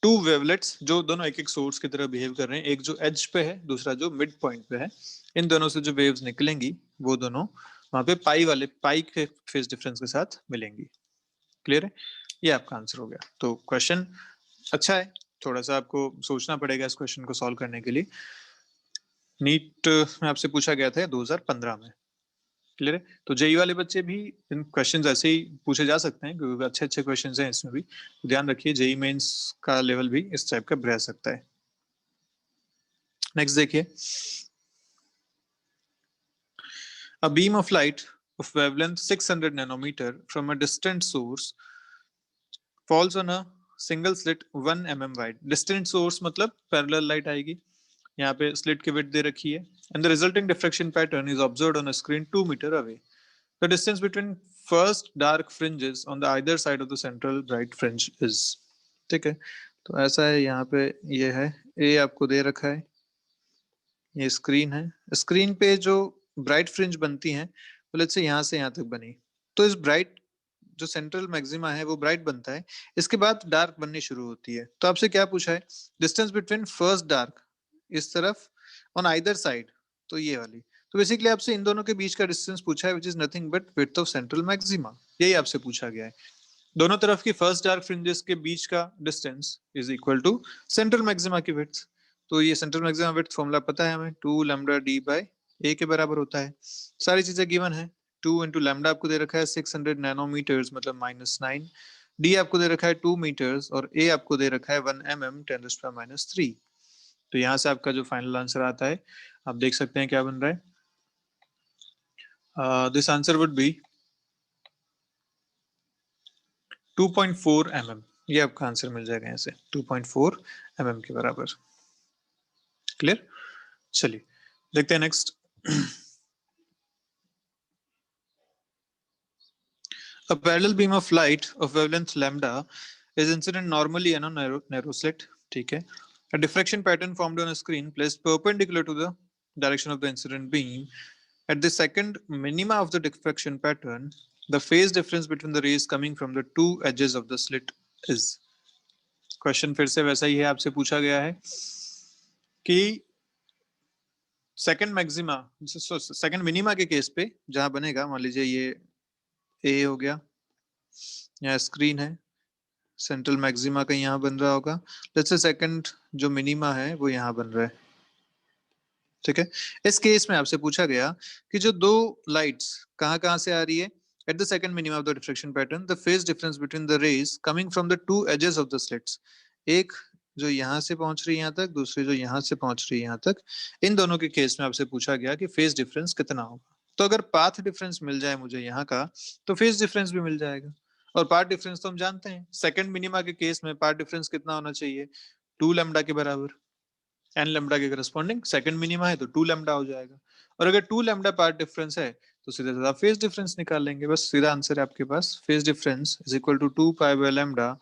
two wavelets जो दोनों एक एक सोर्स की तरह बिहेव कर रहे हैं, एक जो एज पे है दूसरा जो मिड पॉइंट पे है। इन दोनों से जो वेव्स निकलेंगी वो दोनों वहां पे पाई वाले पाई के फेज डिफरेंस के साथ मिलेंगी। क्लियर है, ये आपका आंसर हो गया। तो क्वेश्चन अच्छा है, थोड़ा सा आपको सोचना पड़ेगा इस क्वेश्चन को सॉल्व करने के लिए। नीट में आपसे पूछा गया था 2015 में। क्लियर है, तो जेई वाले बच्चे भी इन क्वेश्चंस ऐसे ही पूछे जा सकते हैं क्योंकि अच्छे अच्छे क्वेश्चंस हैं इसमें भी। तो ध्यान रखिए जेई मेंस का लेवल भी इस टाइप का रह सकता है। नेक्स्ट देखिए, a beam of light of wavelength 600 nanometer from a distant source falls on a single slit 1 mm wide. Distant source मतलब parallel light आएगी, यहाँ पे slit की width दे रखी है, and the resulting diffraction pattern is observed on a screen 2 meter away. The distance between first dark fringes on the either side of the central bright fringe is, ठीक है। तो ऐसा है, यहाँ पे ये है ए आपको दे रखा है, ये स्क्रीन है, स्क्रीन पे जो ब्राइट फ्रिंज बनती हैं वो लेट्स से यहाँ से यहाँ तक बनी, तो इस ब्राइट जो सेंट्रल मैक्सिमा है वो ब्राइट बनता है, इसके बाद डार्क बननी शुरू होती है। तो आपसे क्या पूछा है, डिस्टेंस बिटवीन फर्स्ट डार्क इस तरफ ऑन आइदर साइड, तो ये वाली। तो बेसिकली आपसे इन दोनों के बीच का डिस्टेंस पूछा है, which is nothing but width of central maxima, यही आपसे पूछा गया है। दोनों तरफ की फर्स्ट डार्क फ्रिंजेस के बीच का distance is equal to central maxima की विड्थ। तो ये सेंट्रल मैक्सिमा विड्थ फॉर्मूला पता है हमें, 2 लैम्डा डी बाय ए के बराबर होता है। सारी चीजें गिवन है, 2 इंटू लैम्डा आपको दे रखा है 600 नैनोमीटर्स मतलब -9, डी आपको दे रखा है 2 मीटर्स और ए आपको दे रखा है 1 mm 10⁻³ तो यहाँ से आपका जो फाइनल आंसर आता है आप देख सकते हैं क्या बन रहा है। This answer would be 2.4 mm, ये आपका आंसर मिल जाएगा यहाँ से 2.4 mm के बराबर। क्लियर, चलिए देखते हैं next. A parallel beam of light of wavelength lambda is incident normally on a narrow slit, ठीक है। A diffraction pattern formed on a screen placed perpendicular to the direction of the incident beam. At the second minima of the diffraction pattern, the phase difference between the rays coming from the two edges of the slit is. Question फिर से वैसा ही है, आपसे पूछा गया है कि second maxima second minima के केस पे जहां बनेगा, मान लीजिए ये ए हो गया, यहाँ स्क्रीन है, सेंट्रल मैक्सिमा का यहाँ बन रहा होगा, लेट्स से सेकंड जो मिनिमा है वो यहाँ बन रहा है, ठीक है। इस केस में आपसे पूछा गया कि जो दो लाइट्स कहाँ कहाँ से आ रही है, at the second minimum of the diffraction pattern the phase difference between the rays coming from the two edges of the slits, एक जो यहाँ से पहुंच रही है यहाँ तक, दूसरी जो यहाँ से पहुंच रही है यहाँ तक, इन दोनों के केस में आपसे पूछा गया कि फेज डिफरेंस कितना होगा। तो अगर पाथ डिफरेंस मिल जाए मुझे यहाँ का तो फेज डिफरेंस भी मिल जाएगा, और पाथ डिफरेंस तो हम जानते हैं सेकंड मिनिमा के केस में पाथ डिफरेंस कितना होना चाहिए, 2 लैम्डा के बराबर, एन लैम्डा के करस्पॉन्डिंग सेकंड मिनिमा है तो 2 लैम्डा हो जाएगा, और अगर 2 लैम्डा पार्ट डिफरेंस है तो सीधा सीधा फेज डिफरेंस निकाल लेंगे, बस सीधा आंसर है आपके पास, phase difference is equal to 2 pi by lambda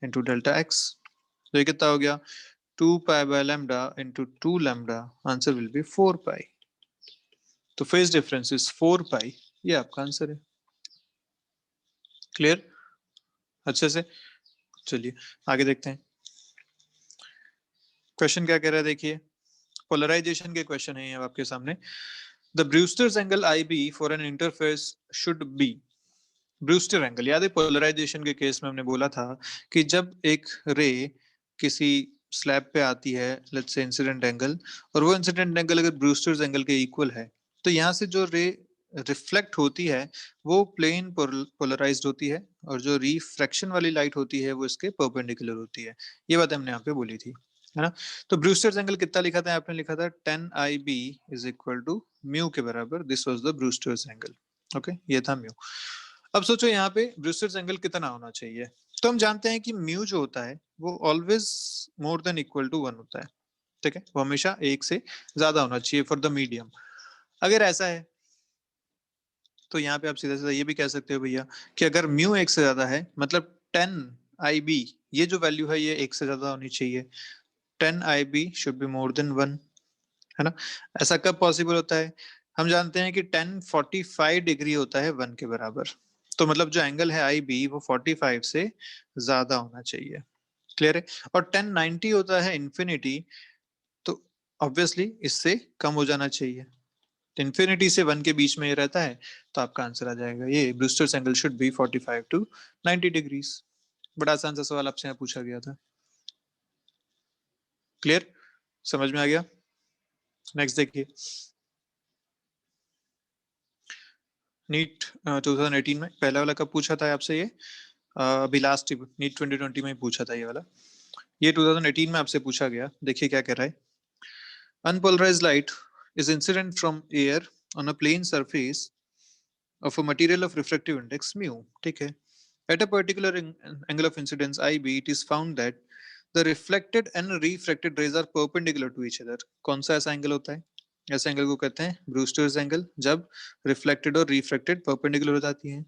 into delta x. तो ये कितना हो गया, 2 pi by lambda into 2 lambda, answer will be 4 pi. तो फेज डिफरेंस इज 4 पाई, ये आपका आंसर है। क्लियर, अच्छे से, चलिए आगे देखते हैं क्वेश्चन क्या कह रहा है। देखिए पोलराइजेशन के क्वेश्चन है अब आपके सामने। The Brewster's angle IB for an interface should be, Brewster angle याद है पोलराइजेशन के केस में हमने बोला था कि जब एक रे किसी स्लैब पे आती है, लेट्स से इंसिडेंट एंगल, और वो इंसिडेंट एंगल अगर ब्रूस्टर्स एंगल के इक्वल है तो यहाँ से जो रे रिफ्लेक्ट होती है वो प्लेन पोलराइज्ड होती है, और जो रिफ्रैक्शन वाली लाइट होती है वो इसके परपेंडिकुलर होती है। ये बात हमने यहाँ पे बोली थी, है ना। तो ब्रूस्टर्स एंगल कितना लिखा था आपने? लिखा था 10IB is equal to mu के बराबर। This was the Brewster's angle. Okay, ये था म्यू। अब सोचो यहाँ पे ब्रूस्टर्स एंगल कितना होना चाहिए। तो हम जानते हैं कि म्यू जो होता है वो always more than equal to 1 होता है, ठीक है। वो हमेशा 1 से ज्यादा होना चाहिए फॉर द मीडियम। अगर ऐसा है तो यहाँ पे आप सीधा सीधा ये भी कह सकते हो भैया कि अगर म्यू 1 से ज्यादा है मतलब 10IB, ये जो वैल्यू है ये 1 से ज्यादा होनी चाहिए। 10IB should be more than 1, है ना। ऐसा कब पॉसिबल होता है? हम जानते हैं कि 1045 डिग्री होता है 1 के बराबर। तो मतलब जो एंगल है IB वो 45 से ज्यादा होना चाहिए। क्लियर है? और 1090 होता है इंफिनिटी, तो ऑब्वियसली इससे कम हो जाना चाहिए। इंफिनिटी से 1 के बीच में ये रहता है, तो आपका आंसर आ जाएगा ये Brewster's angle should be 45 to 90 degrees. बड़ा आसान सा सवाल आपसे यहाँ पूछा गया था। क्लियर? समझ में आ गया? नेक्स्ट देखिए, नीट 2018 में पहला वाला कब पूछा था आपसे? ये अभी लास्ट नीट 2020 में पूछा था ये वाला। ये 2018 में आपसे पूछा गया। देखिए क्या कह रहा है। Unpolarised light is incident from air on a plane surface of a material of refractive index mu, ठीक है। At a particular angle of incidence IB, it is found that the reflected and refracted rays are perpendicular to each other. कौन सा ऐसा angle होता है? ऐसे angle को कहते हैं ब्रूस्टर्स एंगल, जब रिफ्लेक्टेड और रिफ्रैक्टेड परपेंडिकुलर हो जाती हैं।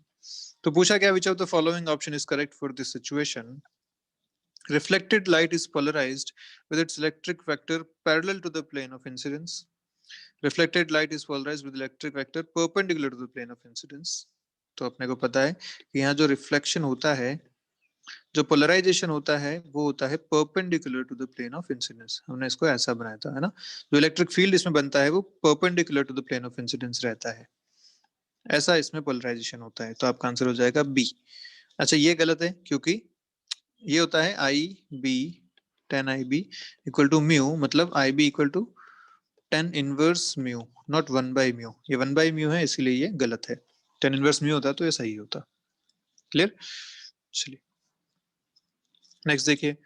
तो पूछा क्या, which of the following option is correct for this situation? Reflected light is polarized with its electric vector parallel to the plane of incidence. Reflected light is polarized with electric vector perpendicular to the plane of incidence. तो अपने को पता है कि यहाँ जो reflection होता है, जो पोलराइजेशन होता है वो होता है perpendicular to the plane of incidence. हमने इसको ऐसा बनाया था, है ना। जो इलेक्ट्रिक फील्ड इसमें बनता है वो perpendicular to the plane of incidence रहता है, ऐसा इसमें पोलराइजेशन होता है। तो आपका आंसर हो जाएगा बी। अच्छा, ये गलत है क्योंकि ये होता है IB 10IB equal to mu, मतलब IB equal to 10 inverse mu, not 1/म्यू। ये 1/म्यू है इसीलिए ये गलत है। 10 इनवर्स म्यू होता तो ये सही होता। क्लियर? चलिए नेक्स्ट देखिए।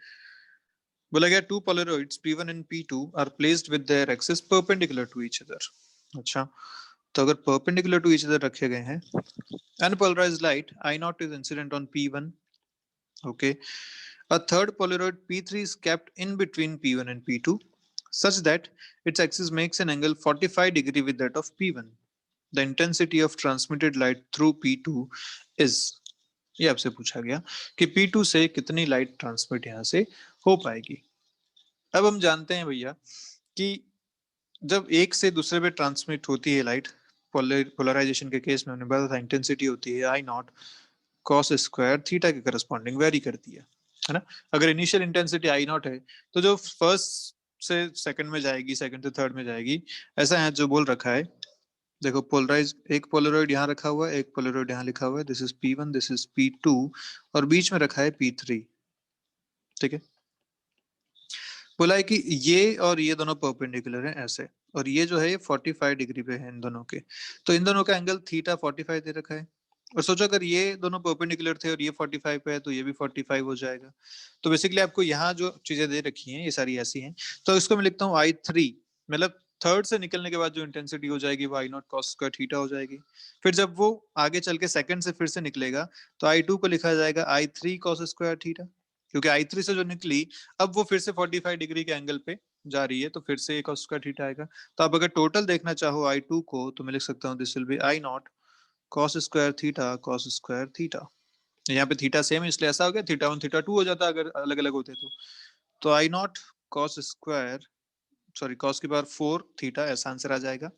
बोला गया two polaroids P1 and P2 are placed with their axis perpendicular to each other. अच्छा, तो अगर परपेंडिकुलर टू ईच अदर रखे गए हैं, unpolarised light I0 is incident on P1, okay. A third Polaroid P3 is kept in between P1 and P2 such that its axis makes an angle 45 degree with that of P1. The intensity of transmitted light through P2 is, ये आपसे पूछा गया कि P2 से कितनी light transmit यहाँ से हो पाएगी। अब हम जानते हैं भैया कि जब एक से दूसरे पे ट्रांसमिट होती है लाइट, पोलराइजेशन के केस में हमने बताया था इंटेंसिटी होती है I0 cos स्क्वायर थीटा के करस्पॉन्डिंग वेरी करती है ना। अगर इनिशियल इंटेंसिटी I0 है तो जो फर्स्ट से सेकंड में जाएगी, सेकंड से थर्ड में जाएगी, ऐसा है जो बोल रखा है। देखो पोलराइज, एक पोलरॉइड यहाँ रखा हुआ है, एक पोलरॉइड यहाँ लिखा हुआ है, this is P1, this is P2, और बीच में रखा है P3, ठीक है। बोला है कि ये और ये दोनों परपेंडिकुलर हैं ऐसे, और ये जो है ये 45 डिग्री पे है इन दोनों के। तो इन दोनों का एंगल थीटा 45 दे रखा है। और सोचो अगर ये दोनों परपेंडिकुलर थे और ये 45 पे है तो ये भी 45 हो जाएगा। तो बेसिकली आपको यहाँ जो चीजें दे रखी हैं ये सारी ऐसी हैं। तो इसको मैं लिखता हूँ I3, मतलब थर्ड से निकलने के बाद जो इंटेंसिटी हो जाएगी वो I0 cos स्क्वायर थीटा हो जाएगी। फिर जब वो आगे चल के सेकंड से फिर से निकलेगा तो I2 को लिखा जाएगा I3 cos स्क्वायर थीटा, क्योंकि I3 से जो निकली अब वो फिर से 45 डिग्री के एंगल पे जा रही है, तो फिर से एक cos स्क्वायर थीटा आएगा। तो आप अगर टोटल देखना चाहो I2 को तो मैं लिख सकता हूँ this will B I0 cos square theta cos square theta. यहाँ पे थीटा सेम है इसलिए ऐसा हो गया, थीटा 1 थीटा 2 हो जाता अगर अलग अलग होते तो I0 cos square, sorry cos की पावर 4 थीटा, ऐसा आंसर आ जाएगा।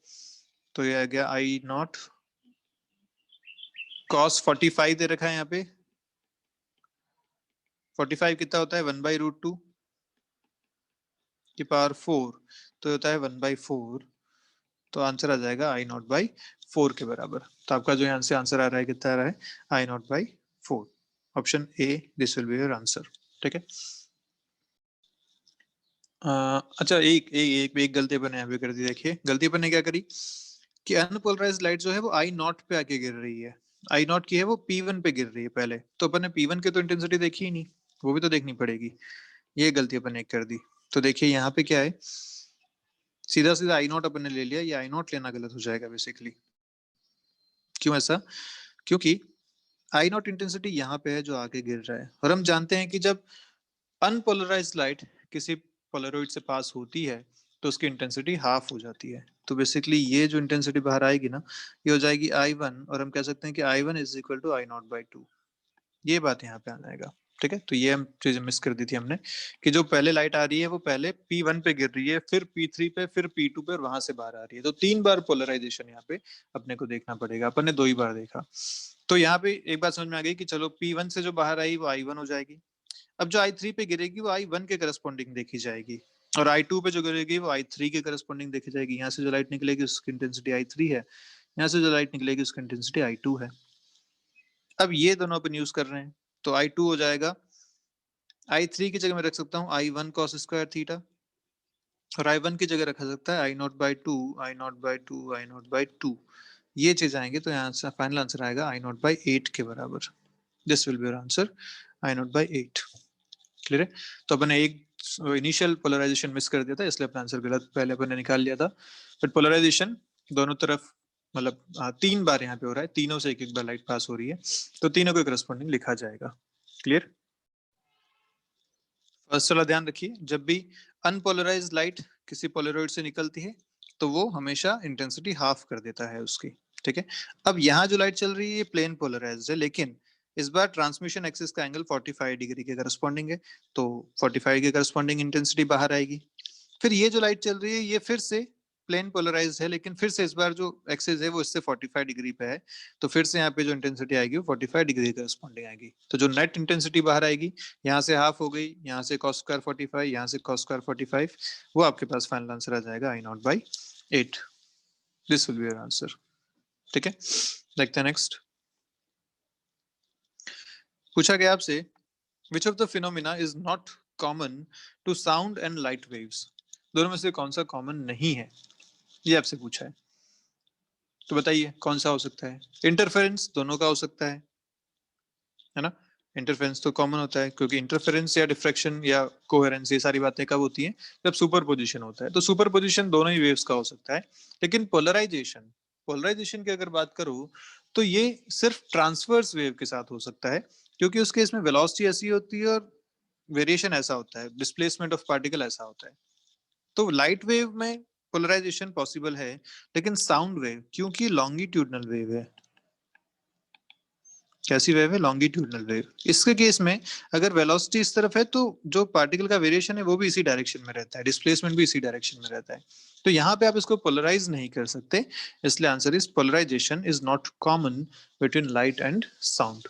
तो ये आ गया I0 cos 45 दे रखा है यहाँ पे। 45 कितना होता है 1/√2 की पावर 4, तो होता है 1/4। तो आंसर आ जाएगा I0/4 के बराबर। तो आपका जो यहाँ से आंसर आ रहा है कितना आ रहा है I0/4। Option A this will be your answer, ठीक है। अच्छा, एक एक एक, एक गलती अपन यहाँ पे कर दी। देखिए गलती अपन ने क्या करी कि अनपोलराइज्ड लाइट जो है वो आई नॉट पे आके गिर रही है, आई नॉट की है वो P1 पे गिर रही है पहले, तो अपन ने P1 के तो इंटेंसिटी देखी ही नहीं, वो भी तो देखनी पड़ेगी, ये गलती अपन ने कर दी। तो देखिए यहाँ पे क्या है, सीधा सीधा आई नॉट अपन ने ले लिया, ये आई नॉट लेना गलत हो जाएगा बेसिकली। क्यों ऐसा? क्योंकि आई नॉट इंटेंसिटी यहाँ पे है जो आगे गिर रहा है, और हम जानते हैं कि जब अनपोलराइज्ड लाइट किसी पोलराइड से पास होती है तो उसकी इंटेंसिटी हाफ हो जाती है। तो बेसिकली ये जो इंटेंसिटी बाहर आएगी ना, ये हो जाएगी I1, और हम कह सकते हैं कि I1 is equal to I0/2। ये बात यहाँ पे आ जाएगा। ठीक है, तो ये हम चीजें मिस कर दी थी हमने, कि जो पहले लाइट आ रही है वो पहले P1 पे गिर रही है, फिर P3 पे, फिर P2 पे, और वहां से बाहर आ रही है। तो 3 बार पोलराइजेशन यहाँ पे अपने को देखना पड़ेगा, अपन ने 2 ही बार देखा। तो यहाँ पे एक बात समझ में आ गई कि चलो P1 से जो बाहर आई वो I1 हो जाएगी। अब जो I3 पे गिरेगी वो I1 के करस्पॉन्डिंग देखी जाएगी, और I2 पे जो गिरेगी वो I3 के करस्पॉन्डिंग देखी जाएगी। यहाँ से जो लाइट निकलेगी उसकी इंटेंसिटी I3 है, यहाँ से जो लाइट निकलेगी उसकी इंटेंसिटी I2 है। अब ये दोनों अपन यूज कर रहे हैं, तो I2 हो जाएगा, I3 की जगह मैं रख सकता हूँ I1 cos स्क्वायर थीटा, और I1 की जगह रखा सकता है I0/2, I0/2, I0/2। ये चीज आएंगे तो यहाँ से फाइनल आंसर आएगा I0/8 के बराबर। This will be our answer, I0/8। Clear है? तो अपन ने एक इनिशियल पोलराइजेशन मिस कर दिया था, इसलिए अपना आंसर गलत पहले अपन ने निकाल लिया था। बट पोलराइजेशन दोनों तरफ मतलब 3 बार यहाँ पे हो रहा है, तीनों से एक एक बार लाइट पास हो रही है, तो तीनों को करस्पॉन्डिंग लिखा जाएगा। क्लियर? फर्स्ट वाला ध्यान रखिए, जब भी अनपोलराइज्ड लाइट किसी पोलराइड से निकलती है तो वो हमेशा इंटेंसिटी हाफ कर देता है उसकी। ठीक है, अब यहाँ जो लाइट चल रही है ये प्लेन पोलराइज्ड है, लेकिन इस बार ट्रांसमिशन एक्सिस का एंगल 45 डिग्री के करस्पॉन्डिंग है, तो 45 के करस्पॉन्डिंग इंटेंसिटी बाहर आएगी। फिर ये जो लाइट चल रही है ये फिर से प्लेन पोलराइज्ड है, लेकिन फिर से इस बार जो एक्सिस है वो इससे 45 डिग्री पे है, तो फिर से यहाँ पे जो इंटेंसिटी आएगी वो 45 डिग्री के करस्पॉन्डिंग आएगी। तो जो नेट इंटेंसिटी बाहर आएगी, यहाँ से हाफ हो गई, यहाँ से cos स्क्वायर 45, यहाँ से cos स्क्वायर 45, वो आपके पास फाइनल आंसर आ जाएगा I0/8। This will be your answer. ठीक है, देखते हैं नेक्स्ट। पूछा गया आपसे, which of the phenomena is not common to sound and light waves? दोनों में से कौन सा कॉमन नहीं है, ये आपसे पूछा है। तो बताइए कौन सा हो सकता है? इंटरफेरेंस दोनों का हो सकता है ना? इंटरफेरेंस तो कॉमन होता है, क्योंकि इंटरफेरेंस या डिफ्रैक्शन या कोहेरेंस ये सारी बातें कब होती हैं? जब सुपरपोजिशन होता है। तो सुपरपोजिशन दोनों ही वेव्स का हो सकता है। लेकिन पोलराइजेशन, पोलराइजेशन की अगर बात करूं तो ये सिर्फ ट्रांसवर्स वेव के साथ हो सकता है, क्योंकि उस केस में वेलोसिटी ऐसी होती है और वेरिएशन ऐसा होता है, डिस्प्लेसमेंट ऑफ पार्टिकल ऐसा होता है। तो लाइट वेव में पोलराइजेशन पॉसिबल है, लेकिन साउंड वेव क्योंकि लॉन्गिट्यूडनल वेव है, कैसी वेव है? Longitudinal wave. इसके केस में अगर वेलोसिटी इस तरफ है तो जो पार्टिकल का वेरिएशन है वो भी इसी डायरेक्शन में रहता है, डिस्प्लेसमेंट भी इसी डायरेक्शन में रहता है। तो यहाँ पे आप इसको पोलराइज नहीं कर सकते, इसलिए answer is polarisation is not common between light and sound.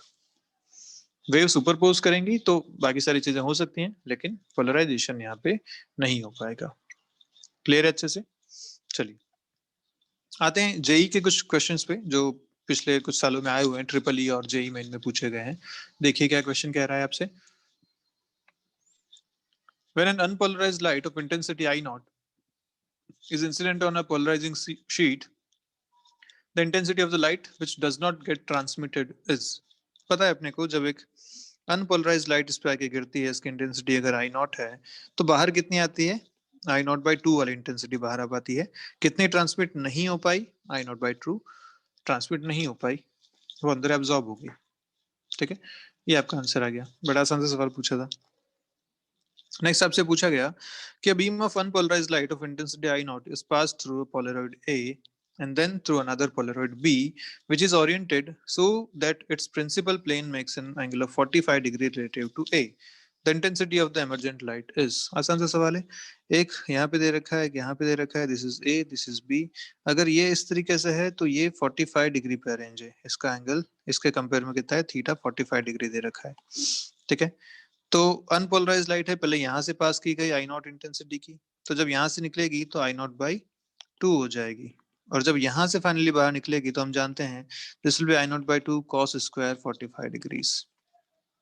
Wave superpose करेंगी तो बाकी सारी चीजें हो सकती हैं, लेकिन पोलराइजेशन यहाँ पे नहीं हो पाएगा। क्लियर है अच्छे से? चलिए आते हैं जेई के कुछ क्वेश्चंस पे जो पिछले कुछ सालों में आए हुए हैं, ट्रिपल ई और जेई मेन में पूछे गए हैं। देखिए क्या क्वेश्चन कह रहा है आपसे। When an unpolarized light of intensity I naught is incident on a polarizing sheet, the intensity of the light which does not get transmitted is, पता है अपने को, जब एक अनपोलराइज्ड लाइट इस पे आके गिरती है, इसकी इंटेंसिटी अगर आई नॉट है तो बाहर कितनी आती है? I0/2 वाली इंटेंसिटी बाहर आ पाती है। कितनी ट्रांसमिट नहीं हो पाई? I0/2 ट्रांसमिट नहीं हो पाई, वो अंदर एब्जॉर्ब हो गई। ठीक है, ये आपका आंसर आ गया। बड़ा आसान सा सवाल पूछा था। नेक्स्ट आपसे पूछा गया कि a beam of unpolarized light of intensity I naught is passed through a Polaroid A and then through another Polaroid B, which is oriented so that its principal plane makes an angle of 45 degree relative to A. The intensity of the emergent light is, आसान सा सवाल है। एक यहाँ पे दे रखा है, यहाँ पे दे रखा है, this is A, this is B। अगर ये इस तरीके से है तो ये 45 डिग्री पे अरेंज है, इसका एंगल इसके कंपेयर में कितना है? थीटा 45 डिग्री दे रखा है। ठीक है, तो अनपोलराइज लाइट है, पहले यहाँ से पास की गई आई नॉट इंटेंसिटी की, तो जब यहाँ से निकलेगी तो I0/2 हो जाएगी, और जब यहाँ से फाइनली बाहर निकलेगी तो हम जानते हैं this will B I0/2 cos square 45 degrees,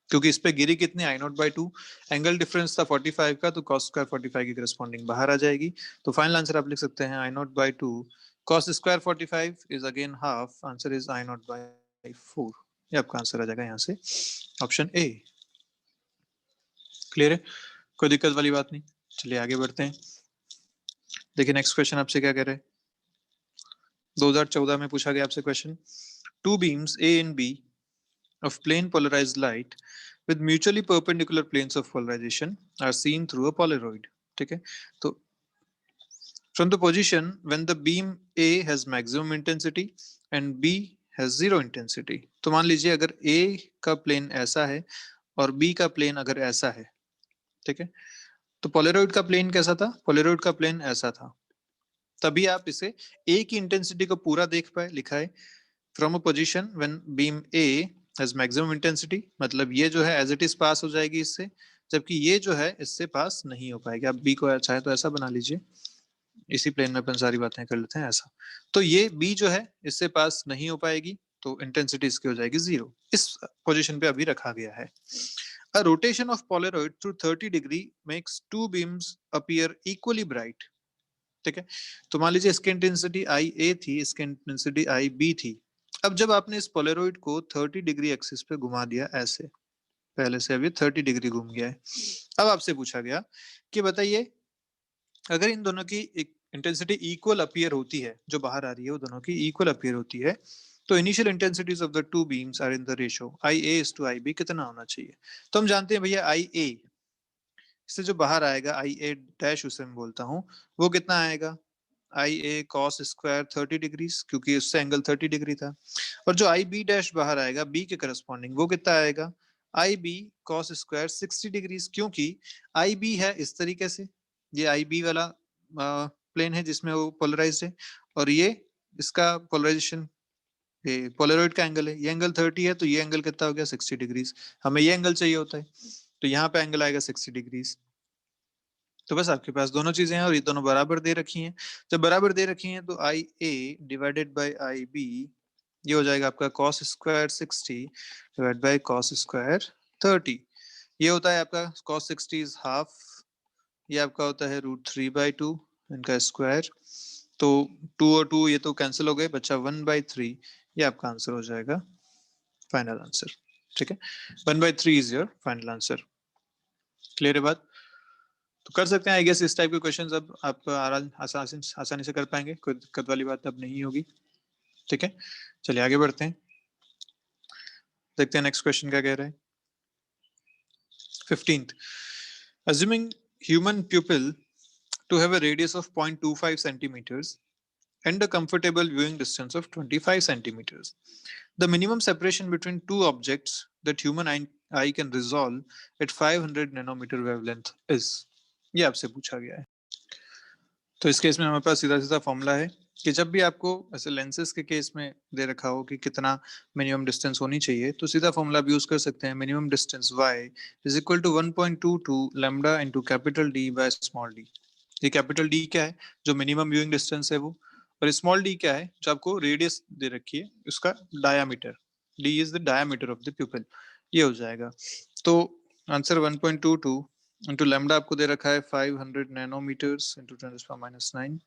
क्योंकि इस पे गिरी कितनी? I0/2, एंगल डिफरेंस था 45 का, तो cos स्क्वायर 45 की करस्पॉन्डिंग बाहर आ जाएगी। तो फाइनल आंसर आप लिख सकते हैं I0/2 cos square 45 is again half, answer is I nought by 4। ये आपका आंसर आ जाएगा यहाँ से ऑप्शन ए। क्लियर है, कोई दिक्कत वाली बात नहीं। चलिए आगे बढ़ते हैं। देखिए नेक्स्ट क्वेश्चन आपसे क्या कह रहे हैं। 2014 में पूछा गया आपसे question, two beams A and B of plane polarized light with mutually perpendicular planes of polarization are seen through a Polaroid। ठीक है, तो from the position when the beam A has maximum intensity and B has zero intensity, तो मान लीजिए अगर A का plane ऐसा है और B का प्लेन अगर ऐसा है, ठीक है, तो पोलरॉइड का प्लेन कैसा था, पोलरॉइड का प्लेन ऐसा था, तभी आप इसे A की इंटेंसिटी को पूरा देख पाए। लिखा है from a position when beam A has maximum intensity, मतलब ये जो है एज इट इज पास हो जाएगी इससे, जबकि ये जो है इससे पास नहीं हो पाएगी। आप बी को चाहे तो ऐसा बना लीजिए, इसी प्लेन में अपन सारी बातें कर लेते हैं ऐसा। तो ये बी जो है इससे पास नहीं हो पाएगी, तो इंटेंसिटी इसकी हो जाएगी 0। इस पोजीशन पे अभी रखा गया है। A rotation of Polaroid through 30 degree makes two beams appear equally bright। ठीक है, तो मान लीजिए इसकी इंटेंसिटी आई ए थी, इसकी इंटेंसिटी आई बी थी। अब जब आपने इस पोलरॉइड को 30 डिग्री एक्सिस पे घुमा दिया ऐसे, पहले से अभी 30 डिग्री घूम गया है। अब आपसे पूछा गया कि बताइए अगर इन दोनों की इंटेंसिटी इक्वल अपीयर होती है, जो बाहर आ रही है वो दोनों की इक्वल अपीयर होती है, तो initial intensities of the two beams are in the ratio I A is to I B कितना होना चाहिए। तो हम जानते हैं भैया आई ए से जो बाहर आएगा आई ए डैश उसे मैं बोलता हूँ, वो कितना आएगा आई ए कॉस स्क्वायर 30 डिग्रीज, क्योंकि उससे एंगल 30 डिग्री था। और जो आई बी डैश बाहर आएगा बी के करस्पॉन्डिंग वो कितना आएगा आई बी कॉस स्क्वायर 60 डिग्रीज, क्योंकि आई बी है इस तरीके से, ये आई बी वाला प्लेन है जिसमें वो पोलराइज है, और ये इसका पोलराइजेशन पोलरॉइड का एंगल है, ये एंगल 30 है, तो ये एंगल कितना हो गया 60 डिग्रीज। हमें ये एंगल चाहिए होता है, तो यहाँ पे एंगल आएगा 60 डिग्रीज। तो बस आपके पास दोनों चीजें हैं और ये दोनों बराबर दे रखी हैं। जब बराबर दे रखी हैं तो आई ए डिवाइडेड बाई आई बी ये हो जाएगा आपका cos square 60 divide by cos square 30। ये होता है आपका कॉस 60 इज हाफ, ये आपका होता है √3/2 इनका स्क्वायर। तो 2 और 2 ये तो कैंसिल हो गए, बच्चा 1/3। ये आपका आंसर हो जाएगा फाइनल आंसर। ठीक है, 1/3 is your final answer. Clear है बात, तो कर सकते हैं आई गेस इस टाइप के क्वेश्चंस अब आप आसानी से कर पाएंगे, कोई दिक्कत वाली बात अब नहीं होगी। ठीक है, चलिए आगे बढ़ते हैं, देखते हैं नेक्स्ट क्वेश्चन क्या कह रहे हैं। 15th, assuming human pupil to have a radius of 0.25 centimeters and a comfortable viewing distance of 25 centimeters, the minimum separation between two objects that human eye can resolve at 500 nanometer wavelength is। ये आपसे पूछा गया है। तो इस case में हमारे पास सीधा सीधा फॉर्मूला है कि जब भी आपको ऐसे लेंसेज के केस में दे रखा हो कि कितना मिनिमम डिस्टेंस होनी चाहिए, तो सीधा फॉर्मूला आप यूज कर सकते हैं। Minimum distance y is equal to 1.22 lambda into capital D by small d। ये कैपिटल D क्या है, जो मिनिमम व्यूइंग डिस्टेंस है वो, और स्मॉल d क्या है, जो आपको रेडियस दे रखी है उसका diameter. d is the diameter of the प्यूपिल, ये हो जाएगा। तो आंसर 1.22 इंटू लैम्डा आपको दे रखा है 500 नैनोमीटर्स इंटू 10⁻⁹।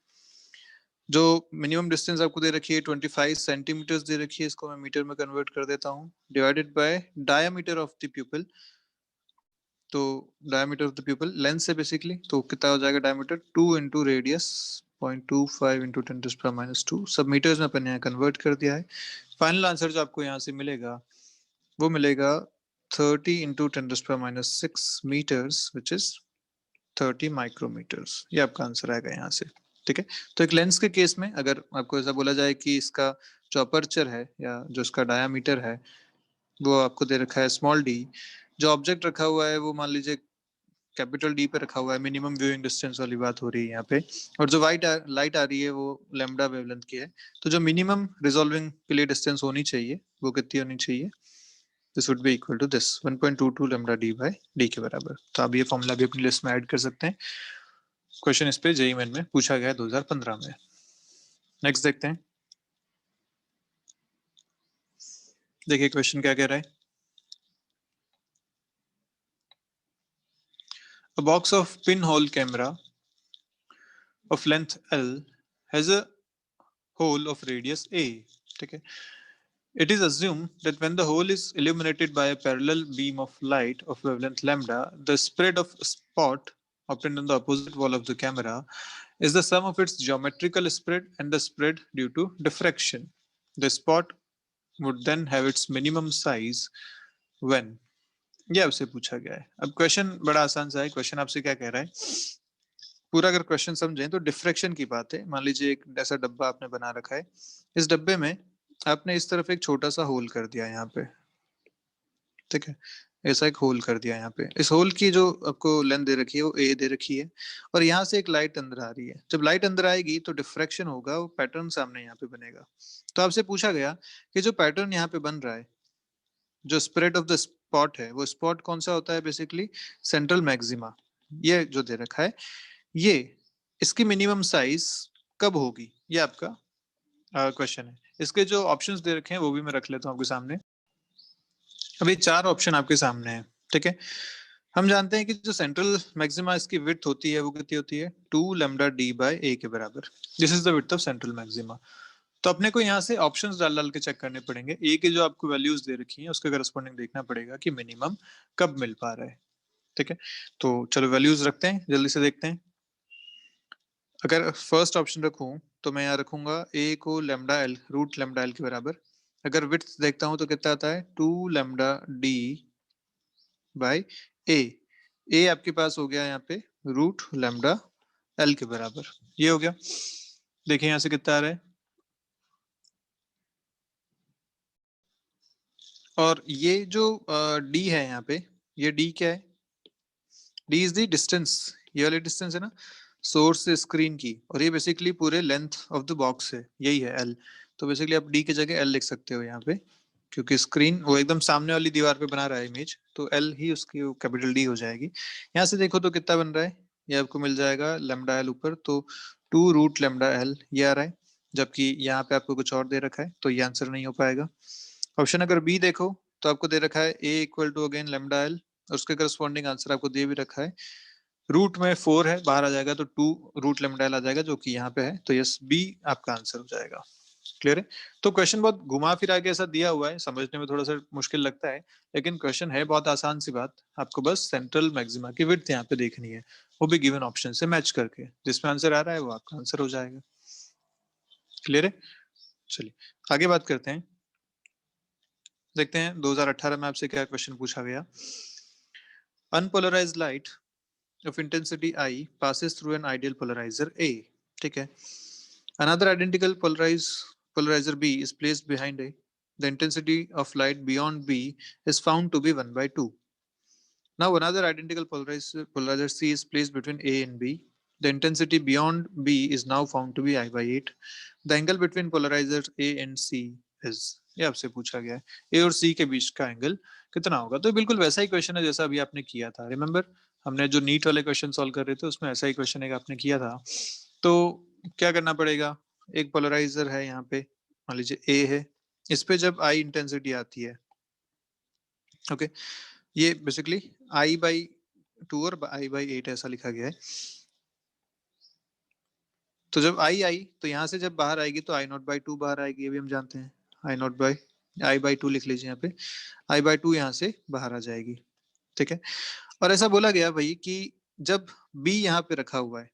जो मिनिमम डिस्टेंस आपको दे रखी है 25 सेंटीमीटर्स दे रखी है, इसको मैं मीटर में कन्वर्ट कर देता हूँ, divided by diameter of the pupil. तो diameter of the pupil lens है बेसिकली, तो कितना हो जाएगा डायमीटर 2 इंटू रेडियस 0.25 इंटू 10⁻²। सब मीटर्स में अपन यहाँ कन्वर्ट कर दिया है। फाइनल आंसर जो आपको यहाँ से मिलेगा वो मिलेगा 30 into 10⁻⁶ metres which is 30 micrometres. ये आपका आंसर आएगा यहाँ से। ठीक है, तो एक लेंस के केस में अगर आपको ऐसा बोला जाए कि इसका जो अपर्चर है या जो इसका डायामीटर है वो आपको दे रखा है स्मॉल d, जो ऑब्जेक्ट रखा हुआ है वो मान लीजिए कैपिटल D पे रखा हुआ है, मिनिमम व्यूइंग डिस्टेंस वाली बात हो रही है यहाँ पे, और जो लाइट आ रही है वो लैम्डा वेवलेंथ की है, तो जो मिनिमम रिजॉल्विंग के लिए डिस्टेंस होनी चाहिए वो कितनी होनी चाहिए, this would be equal to this 1.22 lambda d by d के बराबर। तो आप ये फॉर्मूला भी अपनी लिस्ट में ऐड कर सकते हैं। क्वेश्चन इस पे जेईई मेन में पूछा गया 2015 में। नेक्स्ट देखते हैं, देखिए क्वेश्चन क्या कह रहा है। A box of pinhole camera of length L has a hole of radius a. ठीक है. It is assumed that when the hole is illuminated by a parallel beam of light of wavelength lambda, the spread of spot obtained on the opposite wall of the camera is the sum of its geometrical spread and the spread due to diffraction. The spot would then have its minimum size when. ये आपसे पूछा गया है. अब question बड़ा आसान सा है. क्वेश्चन आपसे क्या कह रहा है, पूरा अगर क्वेश्चन समझें तो डिफ्रैक्शन की बात है. मान लीजिए एक ऐसा डब्बा आपने बना रखा है. इस डब्बे में आपने इस तरफ एक छोटा सा होल कर दिया यहाँ पे. ठीक है, ऐसा एक होल कर दिया यहाँ पे. इस होल की जो आपको लेंथ दे रखी है वो ए दे रखी है, और यहाँ से एक लाइट अंदर आ रही है. जब लाइट अंदर आएगी तो डिफ्रैक्शन होगा, वो पैटर्न सामने यहाँ पे बनेगा. तो आपसे पूछा गया कि जो पैटर्न यहाँ पे बन रहा है, जो स्प्रेड ऑफ द स्पॉट है, वो स्पॉट कौन सा होता है, बेसिकली सेंट्रल मैक्सिमा. ये जो दे रखा है, ये इसकी मिनिमम साइज कब होगी, ये आपका क्वेश्चन है. इसके जो ऑप्शंस दे रखे हैं वो भी मैं रख लेता हूँ आपके सामने. अभी 4 ऑप्शन आपके सामने हैं. ठीक है, हम जानते हैं कि जो सेंट्रल मैक्सिमा इसकी विड्थ होती है वो कितनी होती है, 2 लैम्डा डी बाय ए के बराबर. This is the width of central maxima. तो अपने को यहाँ से ऑप्शंस डाल डाल के चेक करने पड़ेंगे. ए की जो आपको वैल्यूज दे रखी हैं उसके करस्पॉन्डिंग देखना पड़ेगा कि मिनिमम कब मिल पा रहा है. ठीक है, तो चलो वैल्यूज रखते हैं, जल्दी से देखते हैं. अगर फर्स्ट ऑप्शन रखूं तो मैं यहाँ रखूंगा ए को lambda L, root lambda L के बराबर. अगर विड्थ देखता हूं तो कितना आता है, 2 लैम्डा डी बाय ए. ए आपके पास हो गया यहाँ पे रूट लैम्डा एल के बराबर. ये हो गया. देखिए यहाँ से कितना आ रहा है, और ये जो डी है यहाँ पे, ये डी क्या है, डी इज द डिस्टेंस. ये वाली डिस्टेंस है ना सोर्स से स्क्रीन की, और ये बेसिकली पूरे लेंथ ऑफ द बॉक्स है, यही है एल. तो बेसिकली आप डी की जगह एल लिख सकते हो यहाँ पे, क्योंकि स्क्रीन वो एकदम सामने वाली दीवार पे बना रहा है इमेज, तो एल ही उसकी कैपिटल डी हो जाएगी. यहाँ से देखो तो कितना बन रहा है, ये आपको मिल जाएगा लैम्डा एल ऊपर, तो 2 रूट लैम्डा एल ये आ रहा है. जबकि यहाँ पे आपको कुछ और दे रखा है, तो ये आंसर नहीं हो पाएगा. ऑप्शन अगर बी देखो तो आपको दे रखा है a equal to again lambda L, और उसके करस्पॉन्डिंग आंसर आपको दे भी रखा है. रूट में 4 है, बाहर आ जाएगा तो 2 रूट लैम्डा एल आ जाएगा, जो कि यहाँ पे है. तो यस, बी आपका आंसर हो जाएगा. क्लियर है. तो क्वेश्चन बहुत घुमा फिरा के ऐसा दिया हुआ है, समझने में थोड़ा सा मुश्किल लगता है, लेकिन क्वेश्चन है बहुत आसान सी बात. आपको बस सेंट्रल मैक्सिमा की विड्थ यहाँ पे देखनी है, वो भी गिवन ऑप्शन से मैच करके. जिसमें आंसर आ रहा है वो आपका आंसर हो जाएगा. क्लियर है. चलिए आगे बात करते हैं. देखते हैं 2018 में आपसे क्या क्वेश्चन पूछा गया. Unpolarised light of intensity I passes through an ideal polarizer A. ठीक है. Another identical polarizer B is placed behind A. The intensity of light beyond B is found to be 1 by 2. Now another identical polarizer C is placed between A and B. The intensity beyond B is now found to be I by 8. The angle between polarizers A and C is. ये आपसे पूछा गया है ए और सी के बीच का angle कितना होगा. तो बिल्कुल वैसा ही क्वेश्चन है जैसा अभी आपने किया था. रिमेंबर हमने जो नीट वाले क्वेश्चन सॉल्व कर रहे थे उसमें ऐसा ही क्वेश्चन एक आपने किया था. तो क्या करना पड़ेगा, एक पोलराइजर है यहाँ पे, मान लीजिए ए है, इस पे जब आई इंटेंसिटी आती है, ओके, ये बेसिकली आई बाई 2 और आई बाई 8 ऐसा लिखा गया है. तो जब आई आई तो यहाँ से जब बाहर आएगी तो आई नॉट बाई 2 बाहर आएगी, ये भी हम जानते हैं. आई बाई 2 लिख लीजिए यहाँ पे, आई बाई 2 यहाँ से बाहर आ जाएगी. ठीक है. और ऐसा बोला गया भाई कि जब बी यहाँ पे रखा हुआ है,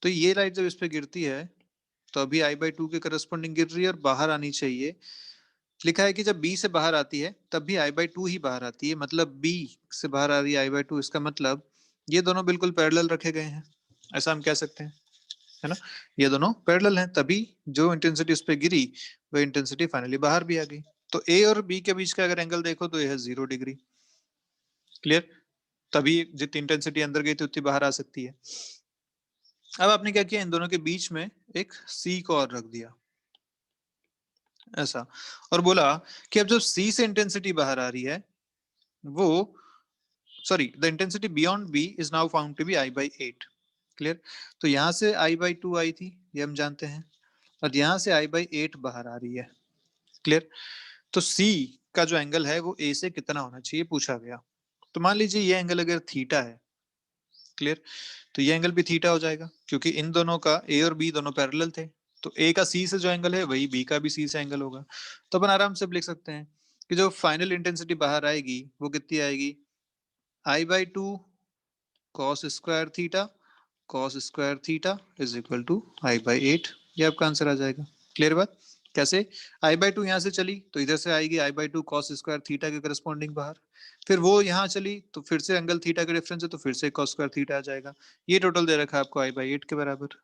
तो ये लाइट जब इस पे गिरती है तो अभी आई बाई 2 के करस्पॉन्डिंग गिर रही है और बाहर आनी चाहिए. लिखा है कि जब बी से बाहर आती है तब भी आई बाई 2 ही बाहर आती है, मतलब बी से बाहर आ रही है आई बाई 2. इसका मतलब ये दोनों बिल्कुल पैरेलल रखे गए हैं, ऐसा हम कह सकते हैं, है ना. ये दोनों पैरेलल हैं, तभी जो इंटेंसिटी उस पे गिरी वो इंटेंसिटी फाइनली बाहर भी आ गई. तो ए और बी के बीच का अगर एंगल देखो तो ये है 0 डिग्री. क्लियर. तभी जितनी इंटेंसिटी अंदर गई थी उतनी बाहर आ सकती है. अब आपने क्या किया, इन दोनों के बीच में एक सी को और रख दिया ऐसा, और बोला कि अब जब सी से इंटेंसिटी बाहर आ रही है वो, sorry, the intensity beyond B is now found to be I by 8. Clear. तो यहाँ से आई बाई 2 आई थी, ये हम जानते हैं, और यहाँ से आई बाई 8 बाहर आ रही है. क्लियर. तो सी का जो एंगल है वो ए से कितना होना चाहिए पूछा गया. तो मान लीजिए ये एंगल अगर थीटा है, क्लियर? तो ये एंगल भी थीटा हो जाएगा क्योंकि इन दोनों का ए और बी दोनों पैरेलल थे, तो ए का सी से जो एंगल है वही बी का भी सी से एंगल होगा। तो अपन आराम से लिख सकते हैं कि जो फाइनल इंटेंसिटी बाहर आएगी वो कितनी आएगी, I/2 cos square theta is equal to I/8। ये आपका आंसर आ जाएगा। क्लियर बात? कैसे? I/2 यहाँ से चली तो इधर से आएगी I/2 cos स्क्वायर थीटा के करस्पॉन्डिंग बाहर, फिर वो यहाँ चली तो फिर से एंगल थीटा का डिफरेंस है तो फिर से cos स्क्वायर थीटा आ जाएगा। ये टोटल दे रखा है आपको I/8 के बराबर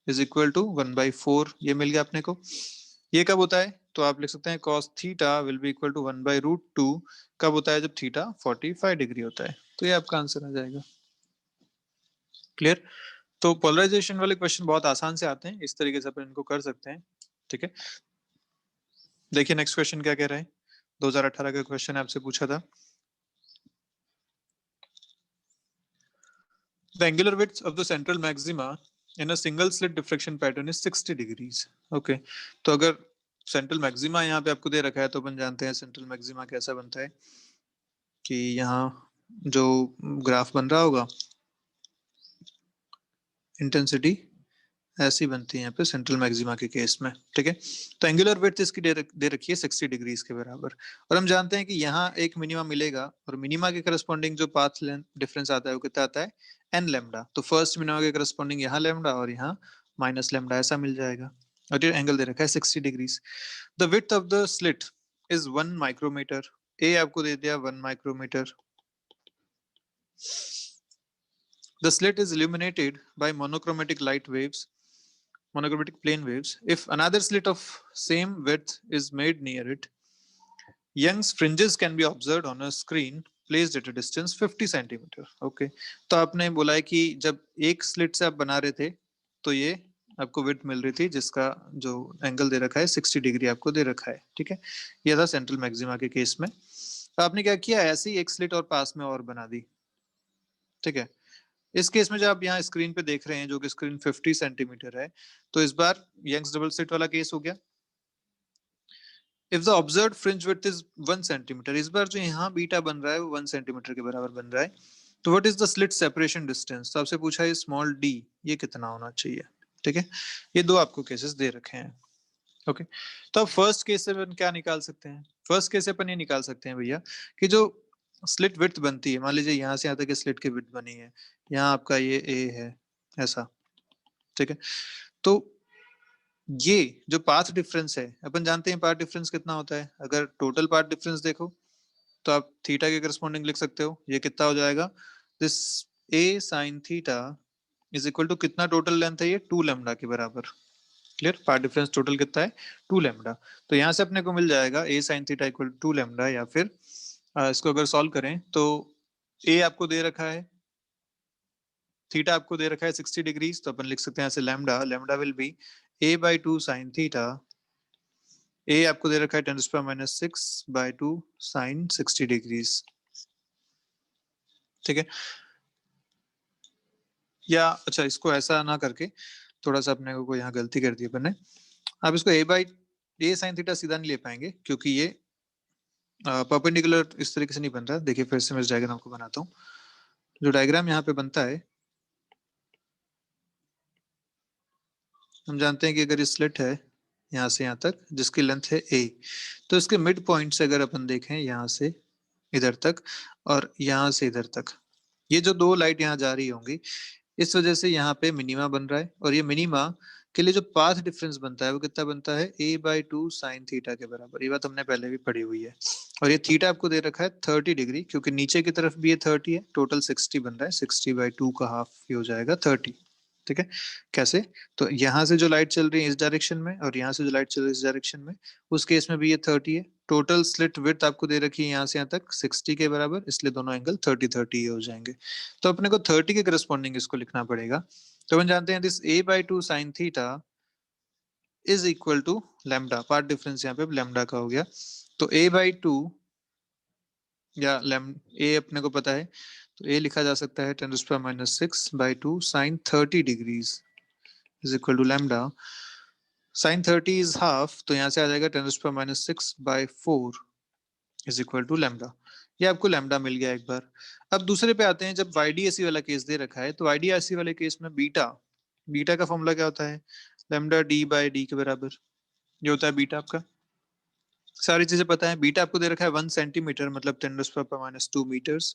इज इक्वल टू 1/4। ये मिल गया अपने को। ये कब होता है? तो आप लिख सकते हैं cos theta will be equal to 1/√2। कब होता है? जब थीटा 45 डिग्री होता है। तो ये आपका आंसर आ जाएगा। क्लियर? तो पोलराइजेशन वाले क्वेश्चन बहुत आसान से आते हैं, इस तरीके से अपन इनको कर सकते हैं। ठीक है, देखिए नेक्स्ट क्वेश्चन क्या कह रहा है। 2018 का क्वेश्चन आपसे पूछा था, the angular width of the central maxima in a single slit diffraction pattern is 60 degrees. Okay, तो अगर सेंट्रल मैक्सिमा यहाँ पे आपको दे रखा है तो अपन जानते हैं सेंट्रल मैक्सिमा कैसा बनता है कि यहाँ जो ग्राफ बन रहा होगा इंटेंसिटी ऐसी बनती है यहाँ पे सेंट्रल मैक्सिमा के केस में। ठीक है, तो एंगुलर विड्थ इसकी दे रखी है 60 डिग्रीज के बराबर, और हम जानते हैं कि यहाँ एक मिनिमा मिलेगा और मिनिमा के करस्पॉन्डिंग जो पाथ लेंथ डिफरेंस आता है वो कितना आता है, एन लेमडा। तो फर्स्ट मिनिमा के करस्पॉन्डिंग यहाँ लेमडा और यहाँ माइनस लेमडा ऐसा मिल जाएगा, और ये एंगल दे रखा है 60 degrees. The width of the slit is 1 micrometer. A आपको दे दिया 1 micrometer. The slit is illuminated by monochromatic light waves, monochromatic plane waves. If another slit of same width is made near it, Young's fringes can be observed on a screen placed at a distance 50 centimeter. Okay, तो आपने बोला है कि जब एक slit से आप बना रहे थे तो ये आपको विड्थ मिल रही थी जिसका जो एंगल दे रखा है 60 डिग्री आपको दे रखा है। ठीक है, ये था सेंट्रल मैक्सिमा के केस में। तो आपने क्या किया, ऐसी एक स्लिट और पास में और बना दी। ठीक है, इस केस में जो आप यहाँ स्क्रीन पे देख रहे हैं जो कि स्क्रीन 50 सेंटीमीटर है, तो इस बार यंग्स डबल स्लिट वाला केस हो गया। If the observed fringe width is 1 centimetre, इस बार जो यहाँ बीटा बन रहा है वो 1 सेंटीमीटर के बराबर बन रहा है। तो what is the slit separation distance? तो आपसे पूछा है स्मॉल डी ये कितना होना चाहिए। ठीक है, ये दो आपको केसेस दे रखे हैं। ओके, तो अब फर्स्ट केस से अपन क्या निकाल सकते हैं? फर्स्ट केस से अपन ये निकाल सकते हैं भैया कि जो स्लिट विड्थ बनती है, मान लीजिए यहाँ से यहाँ तक स्लिट की विड्थ बनी है, यहाँ आपका ये ए है ऐसा। ठीक है, तो ये जो पाथ डिफरेंस है, अपन जानते हैं पाथ डिफरेंस कितना होता है। अगर टोटल पाथ डिफरेंस देखो तो आप थीटा के करस्पॉन्डिंग लिख सकते हो, ये कितना हो जाएगा, this a sine theta is equal to कितना टोटल लेंथ है, ये 2 लैम्डा के बराबर। क्लियर? पाथ डिफरेंस टोटल कितना है, 2 लैम्डा। तो यहाँ से अपने को मिल जाएगा a sine theta equal to 2 lambda, या फिर इसको अगर सॉल्व करें तो ए आपको दे रखा है, थीटा आपको दे रखा है 60 डिग्रीज, तो अपन लिख सकते हैं ऐसे lambda, lambda will be a/2 sine theta. A आपको दे रखा है 10⁻⁶/2 साइन 60 डिग्रीज। ठीक है, या अच्छा इसको ऐसा ना करके थोड़ा सा अपने को यहाँ गलती कर दी अपन ने। आप इसको a साइन थीटा सीधा नहीं ले पाएंगे क्योंकि ये परपेंडिकुलर इस तरीके से नहीं बन रहा। देखिए फिर से मैं इस डायग्राम को बनाता हूँ। जो डायग्राम यहाँ पे बनता है, हम जानते हैं कि अगर ये स्लिट है यहाँ से यहाँ तक जिसकी लेंथ है a, तो इसके मिड पॉइंट से अगर अपन देखें यहाँ से इधर तक और यहाँ से इधर तक, ये जो दो लाइट यहाँ जा रही होंगी, इस वजह से यहाँ पे मिनिमा बन रहा है, और ये मिनिमा के लिए जो पाथ डिफरेंस बनता है वो कितना बनता है, a/2 साइन थीटा के बराबर। ये बात हमने पहले भी पढ़ी हुई है। और ये थीटा आपको दे रखा है 30 डिग्री, क्योंकि नीचे की तरफ भी ये 30 है, टोटल 60 बन रहा है, 60/2 का हाफ ये हो जाएगा 30। ठीक है, कैसे? तो यहाँ से जो लाइट चल रही है इस डायरेक्शन में और यहाँ से जो लाइट चल रही है इस डायरेक्शन में, उस केस में भी ये 30 है। टोटल स्लिट विड्थ आपको दे रखी है यहाँ से यहाँ तक 60 के बराबर, इसलिए दोनों एंगल 30-30 हो जाएंगे। तो अपने को 30 के करस्पॉन्डिंग इसको लिखना पड़ेगा। तो हम जानते हैं this a/2 sine theta is equal to lambda, path difference यहाँ पे लैम्डा का हो गया। तो a/2 या ए अपने को पता है, तो a लिखा जा सकता है 10⁻⁶/2 sine 30 degrees is equal to lambda. Sine 30 is half, तो यहाँ से आ जाएगा 10⁻⁶/4 इज इक्वल टू लैम्डा। ये आपको लैम्डा मिल गया एक बार। अब दूसरे पे आते हैं, जब YDAC वाला केस दे रखा है, तो YDAC वाले केस में बीटा, बीटा का फॉर्मूला क्या होता है? लैम्डा D बाई डी के बराबर। ये होता है बीटा आपका। सारी चीजें पता है। बीटा आपको दे रखा है 1 सेंटीमीटर, मतलब 10⁻⁻² मीटर्स।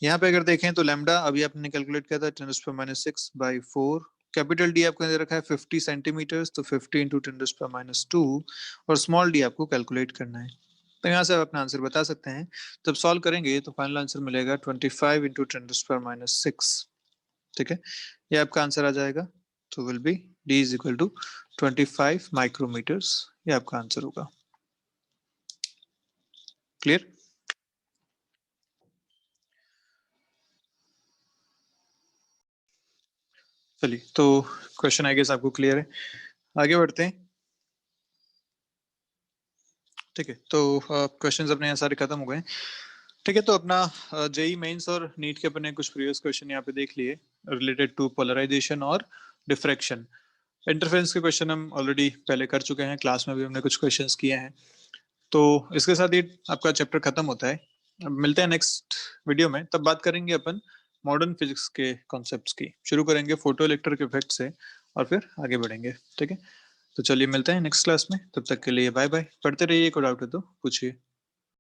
यहाँ पे अगर देखें तो लैम्डा अभी आपने कैलकुलेट किया था 10⁻⁶/4। कैपिटल डी आपको दे रखा है 50 सेंटीमीटर, तो 50 इंटू 10⁻²। और स्मॉल डी आपको कैलकुलेट करना है। तो यहाँ से आप अपना आंसर बता सकते हैं। जब सॉल्व करेंगे तो फाइनल आंसर मिलेगा 25 इंटू 10⁻⁶। ठीक है, ये आपका आंसर आ जाएगा। तो will be d is equal to 25 micrometres. ये आपका आंसर होगा। क्लियर? चलिए, तो क्वेश्चन आई गेस आपको क्लियर है। आगे बढ़ते हैं। ठीक है, तो क्वेश्चंस अपने यहाँ सारे खत्म हो गए। ठीक है, तो अपना जेई मेंस और नीट के अपने कुछ प्रीवियस क्वेश्चन यहाँ पे देख लिए रिलेटेड टू पोलराइजेशन और डिफ्रैक्शन। इंटरफेरेंस के क्वेश्चन हम ऑलरेडी पहले कर चुके हैं, क्लास में भी हमने कुछ क्वेश्चंस किए हैं। तो इसके साथ ही आपका चैप्टर खत्म होता है। अब मिलते हैं नेक्स्ट वीडियो में, तब बात करेंगे अपन मॉडर्न फिजिक्स के कॉन्सेप्ट्स की। शुरू करेंगे फोटो इलेक्ट्रिक इफेक्ट से और फिर आगे बढ़ेंगे। ठीक है, तो चलिए मिलते हैं नेक्स्ट क्लास में। तब तक के लिए बाय बाय। पढ़ते रहिए, कोई डाउट है तो पूछिए।